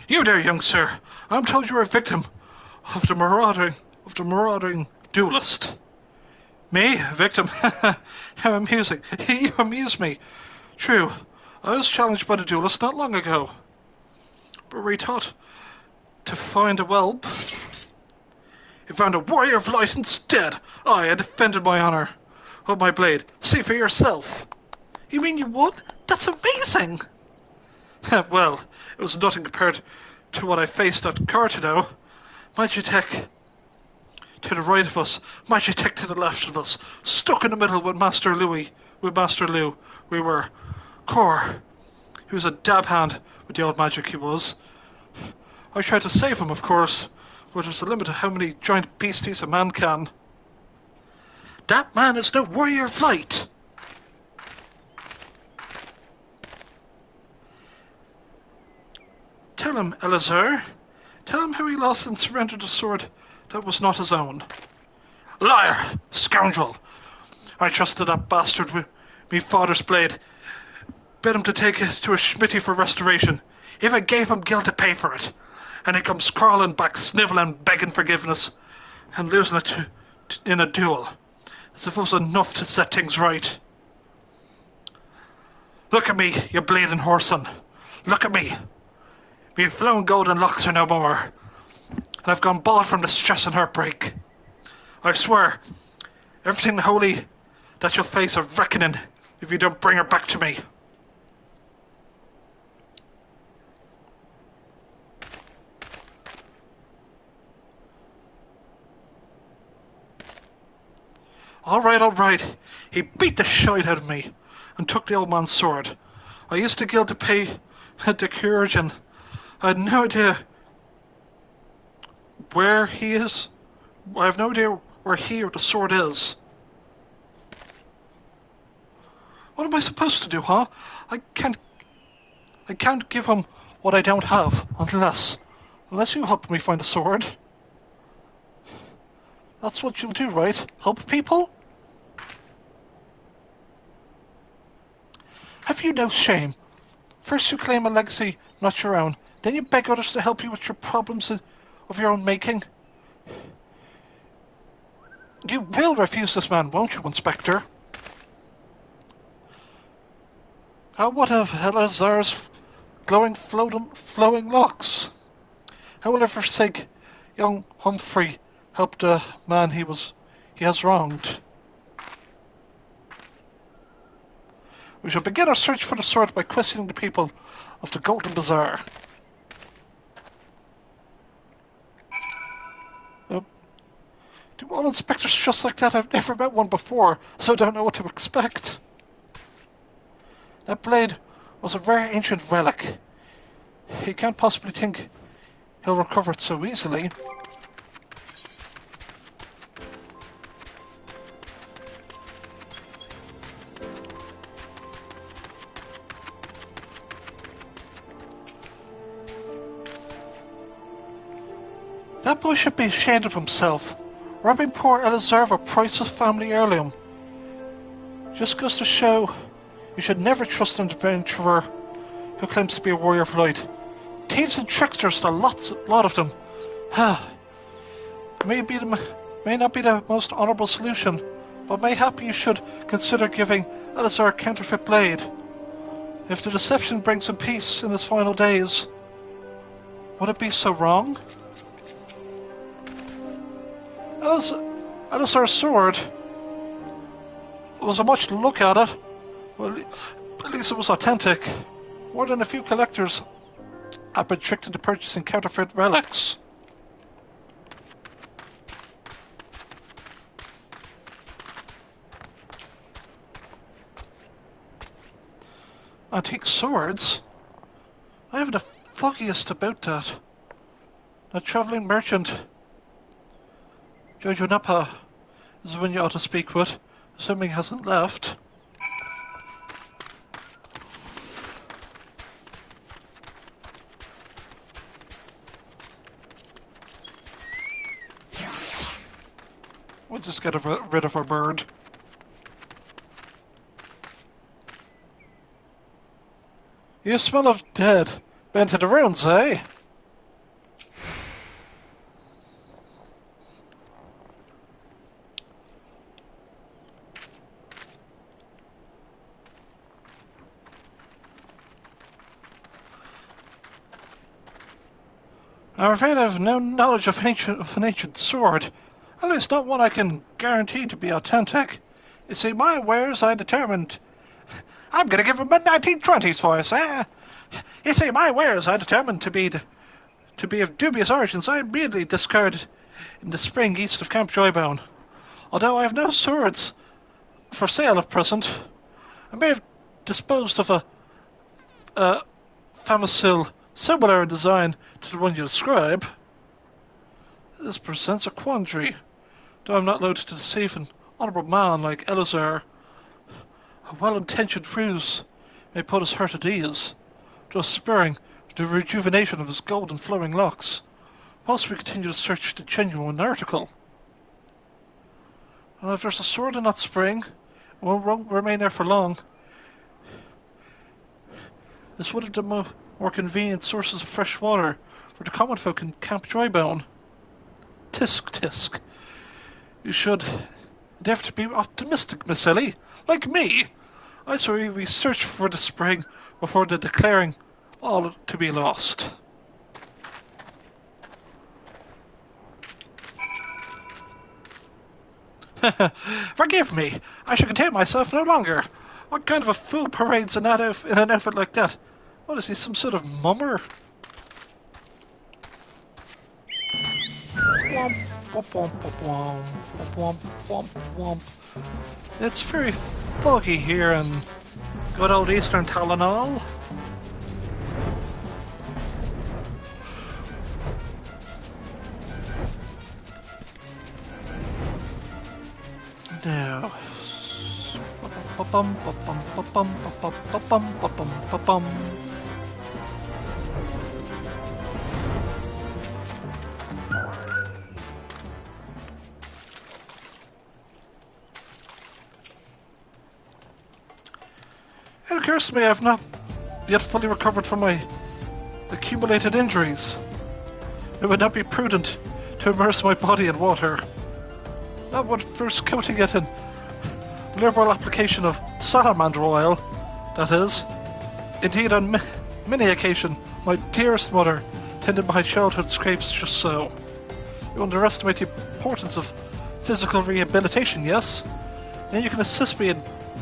You there, young sir. I'm told you're a victim of the marauding duelist. Me? Victim? How amusing. You amuse me. True, I was challenged by the duelist not long ago. But we thought to find a whelp. You found a warrior of light instead. I defended my honor with my blade. See for yourself. You mean you won? That's amazing! Well, it was nothing compared to what I faced at Cartino. Magitech to the right of us, Magitech to the left of us, stuck in the middle with Master Lou. We were. Cor, he was a dab hand with the old magic he was. I tried to save him, of course, but there's a limit to how many giant beasties a man can. That man is no warrior of light! Tell him, Elazar. Tell him how he lost and surrendered a sword that was not his own. Liar! Scoundrel! I trusted that bastard with me father's blade. Bid him to take it to a smithy for restoration. Even gave him guilt to pay for it. And he comes crawling back, snivelling, begging forgiveness, and losing it in a duel. As if it was enough to set things right. Look at me, you bleeding whoreson. Look at me. Me flowing golden locks are no more. And I've gone bald from the stress and heartbreak. I swear, everything holy that you'll face a reckoning if you don't bring her back to me. All right. He beat the shite out of me and took the old man's sword. I used the guild to pay the Curgeon. I had no idea where he is. I have no idea where he or the sword is. What am I supposed to do, huh? I can't give him what I don't have unless you help me find the sword. That's what you'll do, right? Help people? Have you no shame? First you claim a legacy not your own, then you beg others to help you with your problems of your own making. You will refuse this man, won't you, Inspector? What of Elazar's glowing, flowing locks? How will I forsake young Humphrey help the man he has wronged? We shall begin our search for the sword by questioning the people of the Golden Bazaar. Do all inspectors just like that? I've never met one before, so I don't know what to expect. That blade was a very ancient relic. You can't possibly think he'll recover it so easily. That boy should be ashamed of himself, robbing poor Elazar of a priceless family heirloom. Just goes to show you should never trust an adventurer who claims to be a warrior of light. Thieves and tricksters, a lot of them. May not be the most honourable solution, but mayhap you should consider giving Elazar a counterfeit blade. If the deception brings him peace in his final days, would it be so wrong? Elazar's sword. wasn't much to look at it. Well, at least it was authentic. More than a few collectors have been tricked into purchasing counterfeit relics. Antique swords? I haven't the foggiest about that. A travelling merchant. Jojo Napa is the one you ought to speak with, assuming he hasn't left. We'll just get rid of our bird. You smell of dead. Been to the ruins, eh? I'm afraid I have no knowledge of an ancient sword. At least not one I can guarantee to be authentic. You see, my wares I determined... I'm going to give him a 1920s voice, eh? You see, my wares I determined to be of dubious origins. I immediately discarded in the spring east of Camp Joybone. Although I have no swords for sale at present, I may have disposed of a famicile similar in design to the one you describe. This presents a quandary. Though I'm not allowed to deceive an honourable man like Elazar, a well-intentioned ruse may put his heart at ease, thus spurring the rejuvenation of his golden flowing locks, whilst we continue to search the genuine article. Well, if there's a sword in that spring, it won't remain there for long. This would have been more convenient sources of fresh water for the common folk in Camp Joybone. Tisk, tisk. You should endeavour to be optimistic, Miss Ellie, like me. I saw we search for the spring before declaring all to be lost. Forgive me, I shall contain myself no longer. What kind of a fool parades in an outfit like that? What is he, some sort of mummer? It's very foggy here in good old Eastern Tylenol. Now, it occurs to me I've not yet fully recovered from my accumulated injuries. It would not be prudent to immerse my body in water. That would first coating it in liberal application of salamander oil, that is. Indeed, on many occasions, my dearest mother tended my childhood scrapes just so. You underestimate the importance of physical rehabilitation, yes? And you can assist me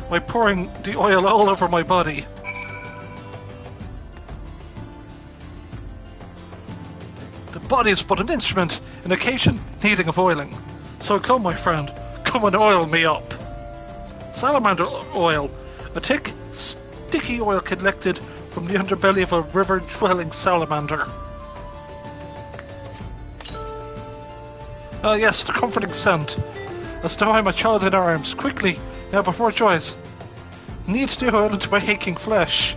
by pouring the oil all over my body. The body is but an instrument, an occasion needing of oiling. So come, my friend, come and oil me up. Salamander oil, a thick, sticky oil collected from the underbelly of a river-dwelling salamander. Ah yes, the comforting scent. As though I'm a child in arms. Quickly, now before Joyce. Need to oil into my aching flesh.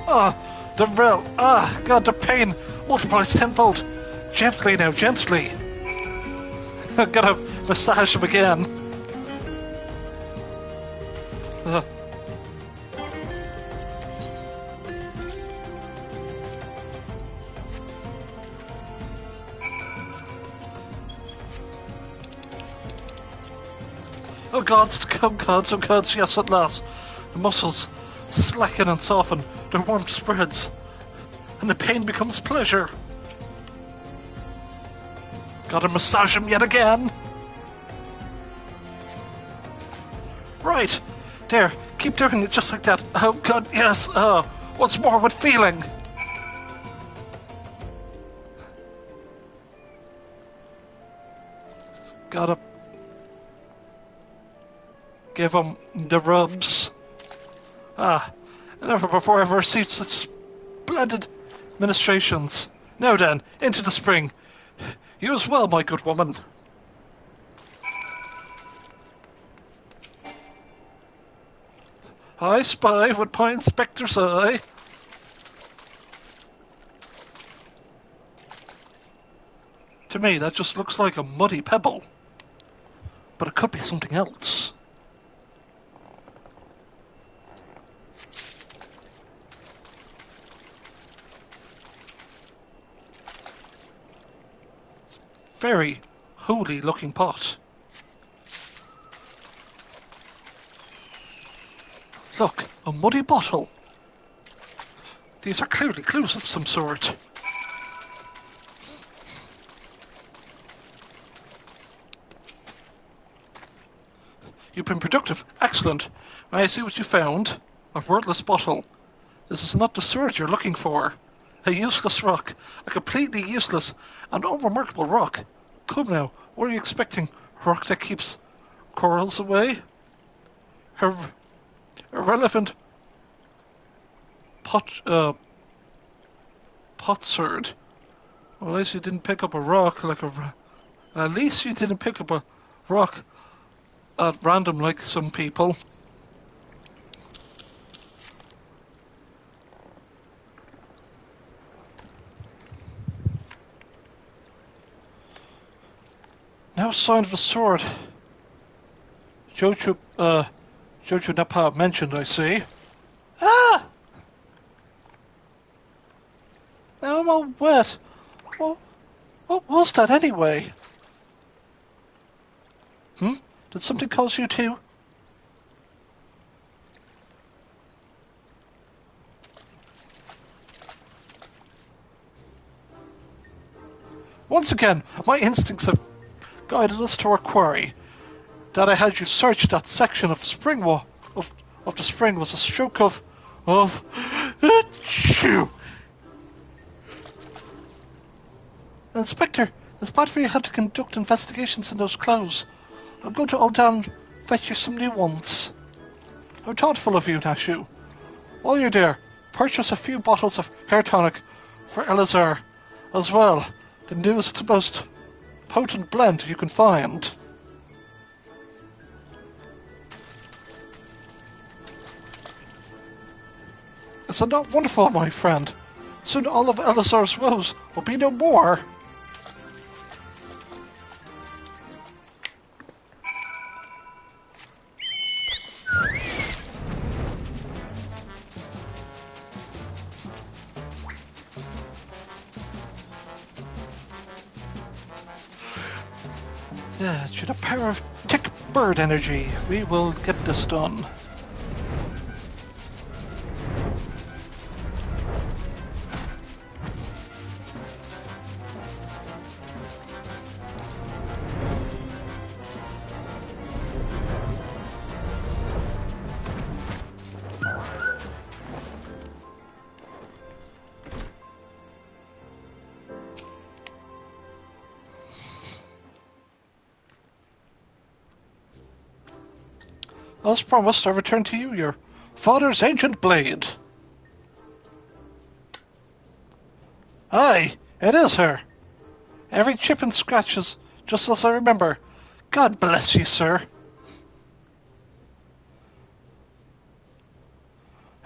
Ah, the real, God, the pain multiplies tenfold. Gently now, gently. I'm gonna massage him again. Oh gods, come gods, oh gods, yes at last. The muscles slacken and soften, the warmth spreads, and the pain becomes pleasure. Gotta massage him yet again. Right. There, keep doing it just like that. Oh, God, yes. What's more with feeling? Just gotta give him the rubs. Never before I've received such splendid ministrations. Now then, into the spring. You as well, my good woman. I spy with my inspector's eye. To me, that just looks like a muddy pebble. But it could be something else. It's a very holy looking pot. Look, a muddy bottle. These are clearly clues of some sort. You've been productive. Excellent. May I see what you found? A wordless bottle. This is not the sort you're looking for. A useless rock. A completely useless and unremarkable rock. Come now, what are you expecting? A rock that keeps corals away? Irrelevant potsherd. Well, at least you didn't pick up a rock like a... At least you didn't pick up a rock at random like some people. No sign of a sword. Joju Napa mentioned, I see. Ah! Now I'm all wet. What was that anyway? Did something cause you to? Once again, my instincts have guided us to our quarry. That I had you search that section of spring of the spring was a stroke of achoo. Inspector, it's bad for you had to conduct investigations in those clothes. I'll go to Old Town and fetch you some new ones. How thoughtful of you, Nashu. While you're there, purchase a few bottles of hair tonic for Elazar as well. The newest, most potent blend you can find. Isn't that wonderful, my friend? Soon all of Elazar's woes will be no more. Yeah, through the power of tick bird energy, we will get this done. As promised, I return to you your father's ancient blade. Aye, it is her. Every chip and scratch is just as I remember. God bless you, sir.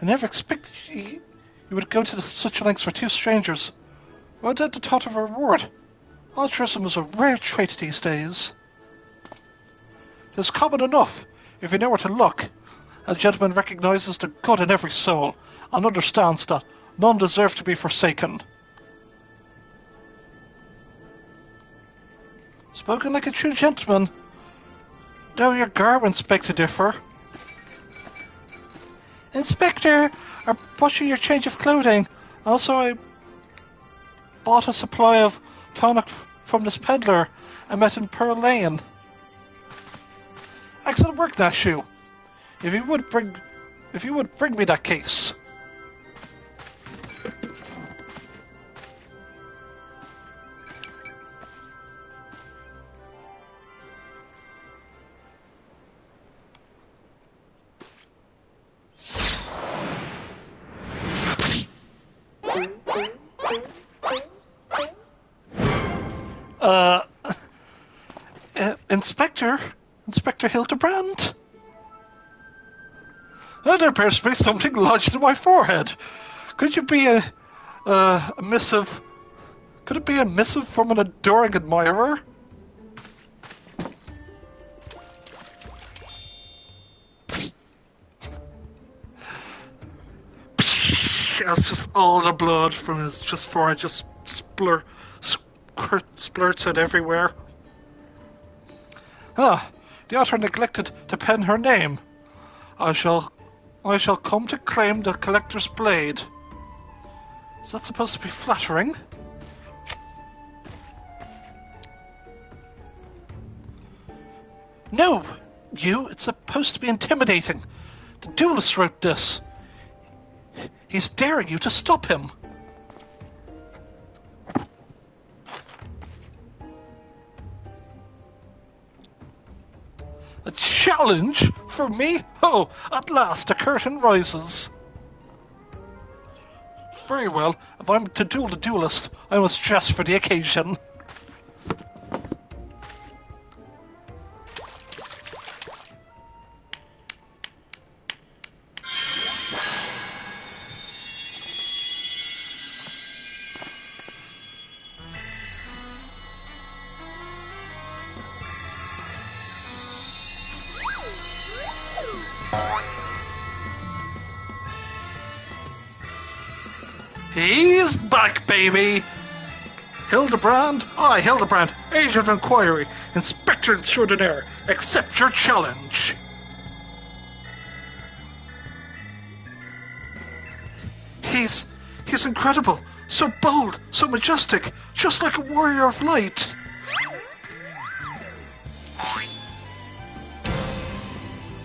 I never expected you would go to such lengths for two strangers. Why did the thought of a reward? Altruism is a rare trait these days. It is common enough. If you know where to look, a gentleman recognizes the good in every soul and understands that none deserve to be forsaken. Spoken like a true gentleman, though your garments beg to differ. Inspector, I'm pushing your change of clothing. Also, I bought a supply of tonic from this peddler I met in Pearl Lane. Excellent work, Nashu. If you would bring me that case. Inspector Hildebrand? There appears to be something lodged in my forehead. Could you be a missive? Could it be a missive from an adoring admirer? That's just all the blood from his forehead just splurts out everywhere. Ah, the author neglected to pen her name. I shall come to claim the collector's blade. Is that supposed to be flattering? No, it's supposed to be intimidating. The duelist wrote this. He's daring you to stop him. A challenge? For me? Oh, at last the curtain rises. Very well. If I'm to duel the duelist, I must dress for the occasion. He's back, baby! Hildebrand? I, Hildebrand, Agent of Inquiry, Inspector Extraordinaire, accept your challenge. He's incredible, so bold, so majestic, just like a warrior of light.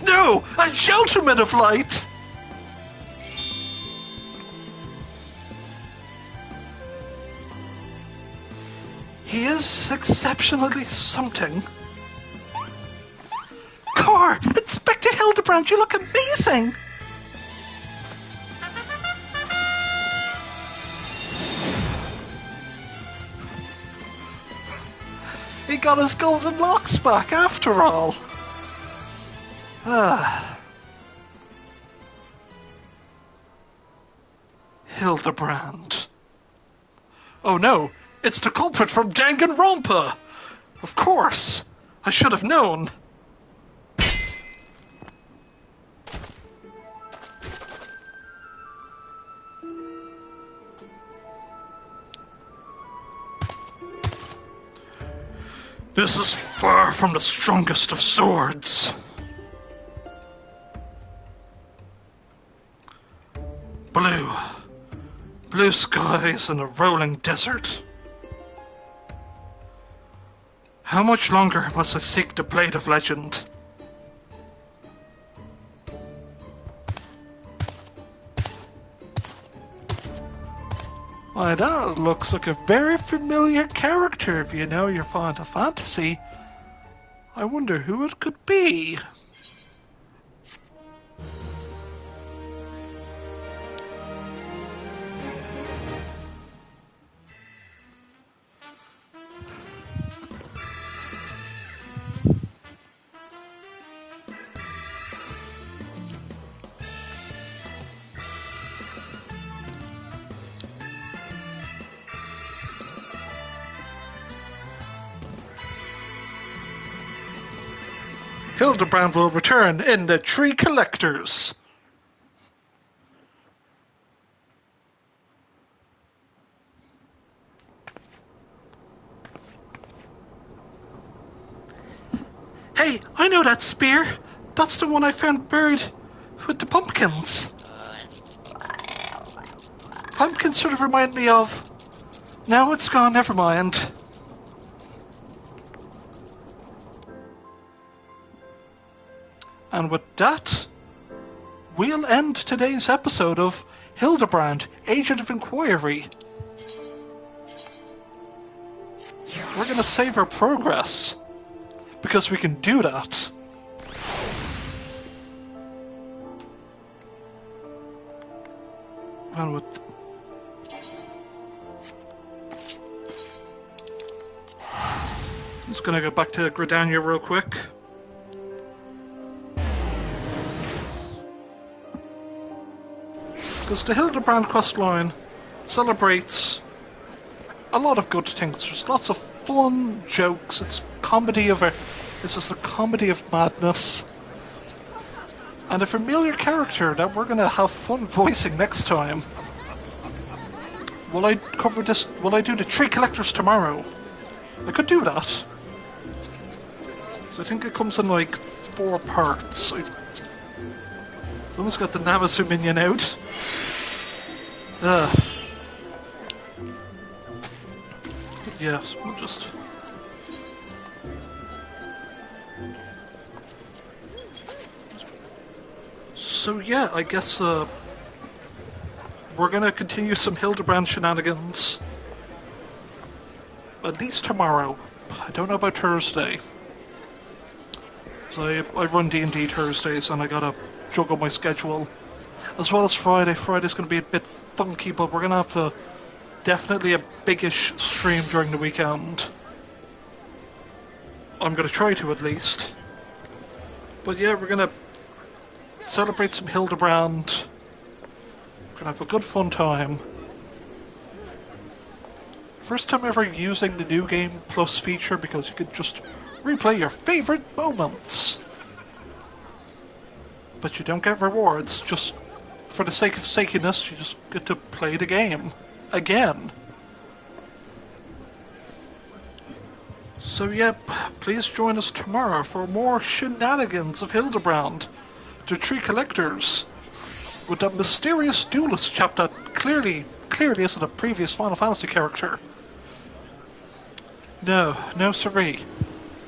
No, a gentleman of light! He is exceptionally something. Car! Inspector Hildebrand, you look amazing! He got his golden locks back after all. Hildebrand. Oh no, it's the culprit from Danganronpa! Of course! I should have known. This is far from the strongest of swords. Blue skies and a rolling desert. How much longer must I seek the Blade of Legend? Why, that looks like a very familiar character if you know your Final Fantasy. I wonder who it could be. Hildebrand will return in the Tree Collectors. Hey, I know that spear. That's the one I found buried with the pumpkins. Pumpkins sort of remind me of... Now it's gone, never mind. And with that, we'll end today's episode of Hildebrand, Agent of Inquiry. We're going to save our progress, because we can do that. And with... Just going to go back to Gridania real quick. Because the Hildebrand questline celebrates a lot of good things. There's lots of fun jokes. It's comedy of this is a comedy of madness, and a familiar character that we're gonna have fun voicing next time. Will I cover this? Will I do the Tree Collectors tomorrow? I could do that. So I think it comes in like 4 parts. Someone's got the Namasu minion out. Yes, we'll just... So yeah, I guess we're gonna continue some Hildebrand shenanigans. At least tomorrow. I don't know about Thursday. So I run D&D Thursdays and I gotta juggle my schedule. As well as Friday. Friday's gonna be a bit funky, but we're gonna have to... Definitely a biggish stream during the weekend. I'm gonna try to, at least. But yeah, we're gonna celebrate some Hildebrand. We're gonna have a good fun time. First time ever using the New Game Plus feature, because you could just replay your favourite moments. But you don't get rewards, just for the sake of sakiness, you just get to play the game. Again. So yep, please join us tomorrow for more shenanigans of Hildebrand, the Tree Collectors, with that mysterious duelist chap that clearly isn't a previous Final Fantasy character. No siree.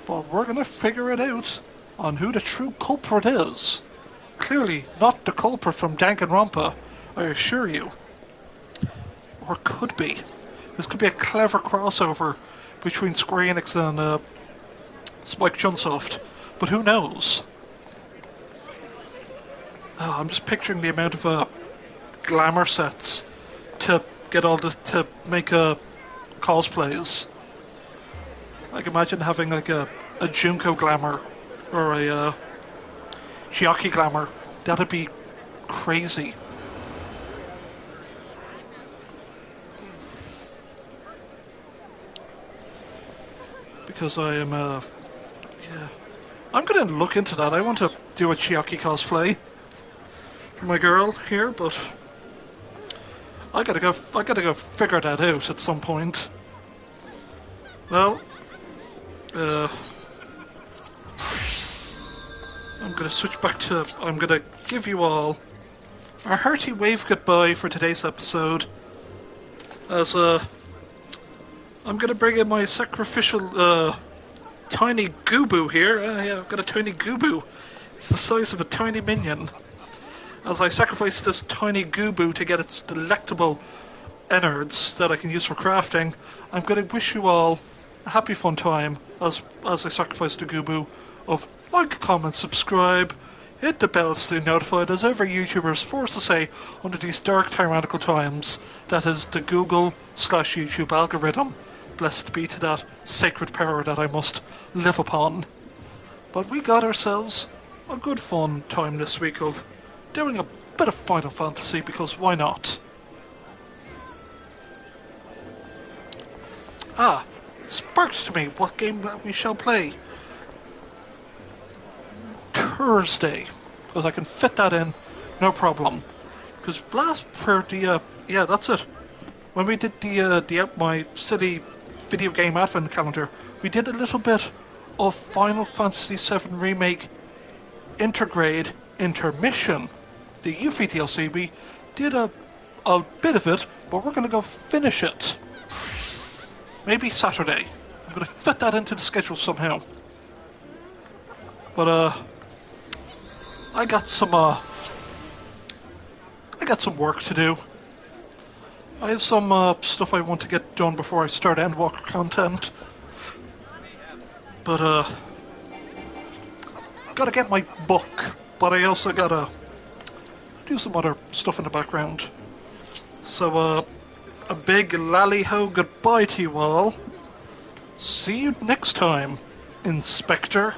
But we're gonna figure it out on who the true culprit is. Clearly not the culprit from Danganronpa, I assure you. Or could be. This could be a clever crossover between Square Enix and Spike Chunsoft, but who knows? Oh, I'm just picturing the amount of glamour sets to get to make cosplays. Like imagine having like a Junko glamour or a Chiaki glamour. That'd be crazy. Because I am, yeah. I'm gonna look into that. I want to do a Chiaki cosplay for my girl here, but I gotta go figure that out at some point. Well, I'm gonna switch back to, I'm gonna give you all a hearty wave goodbye for today's episode, as I'm gonna bring in my sacrificial tiny Goobu here. Yeah, I've got a tiny Goobu. It's the size of a tiny minion. As I sacrifice this tiny Goobu to get its delectable innards that I can use for crafting, I'm gonna wish you all a happy fun time as I sacrifice the Goobu of like, comment, subscribe, hit the bell to stay notified, as every YouTuber is forced to say under these dark tyrannical times. That is the Google/YouTube algorithm. Blessed be to that sacred power that I must live upon. But we got ourselves a good fun time this week of doing a bit of Final Fantasy, because why not? Ah, it sparked to me what game that we shall play Thursday, because I can fit that in, no problem. Because last for the yeah, that's it. When we did my silly video game advent calendar, we did a little bit of Final Fantasy VII Remake Intergrade Intermission, the Yuffie DLC. We did a bit of it, but we're going to go finish it. Maybe Saturday. I'm going to fit that into the schedule somehow. But I got some I got some work to do. I have some stuff I want to get done before I start Endwalker content. But, gotta get my book, but I also gotta do some other stuff in the background. So, a big lally-ho goodbye to you all. See you next time, Inspector.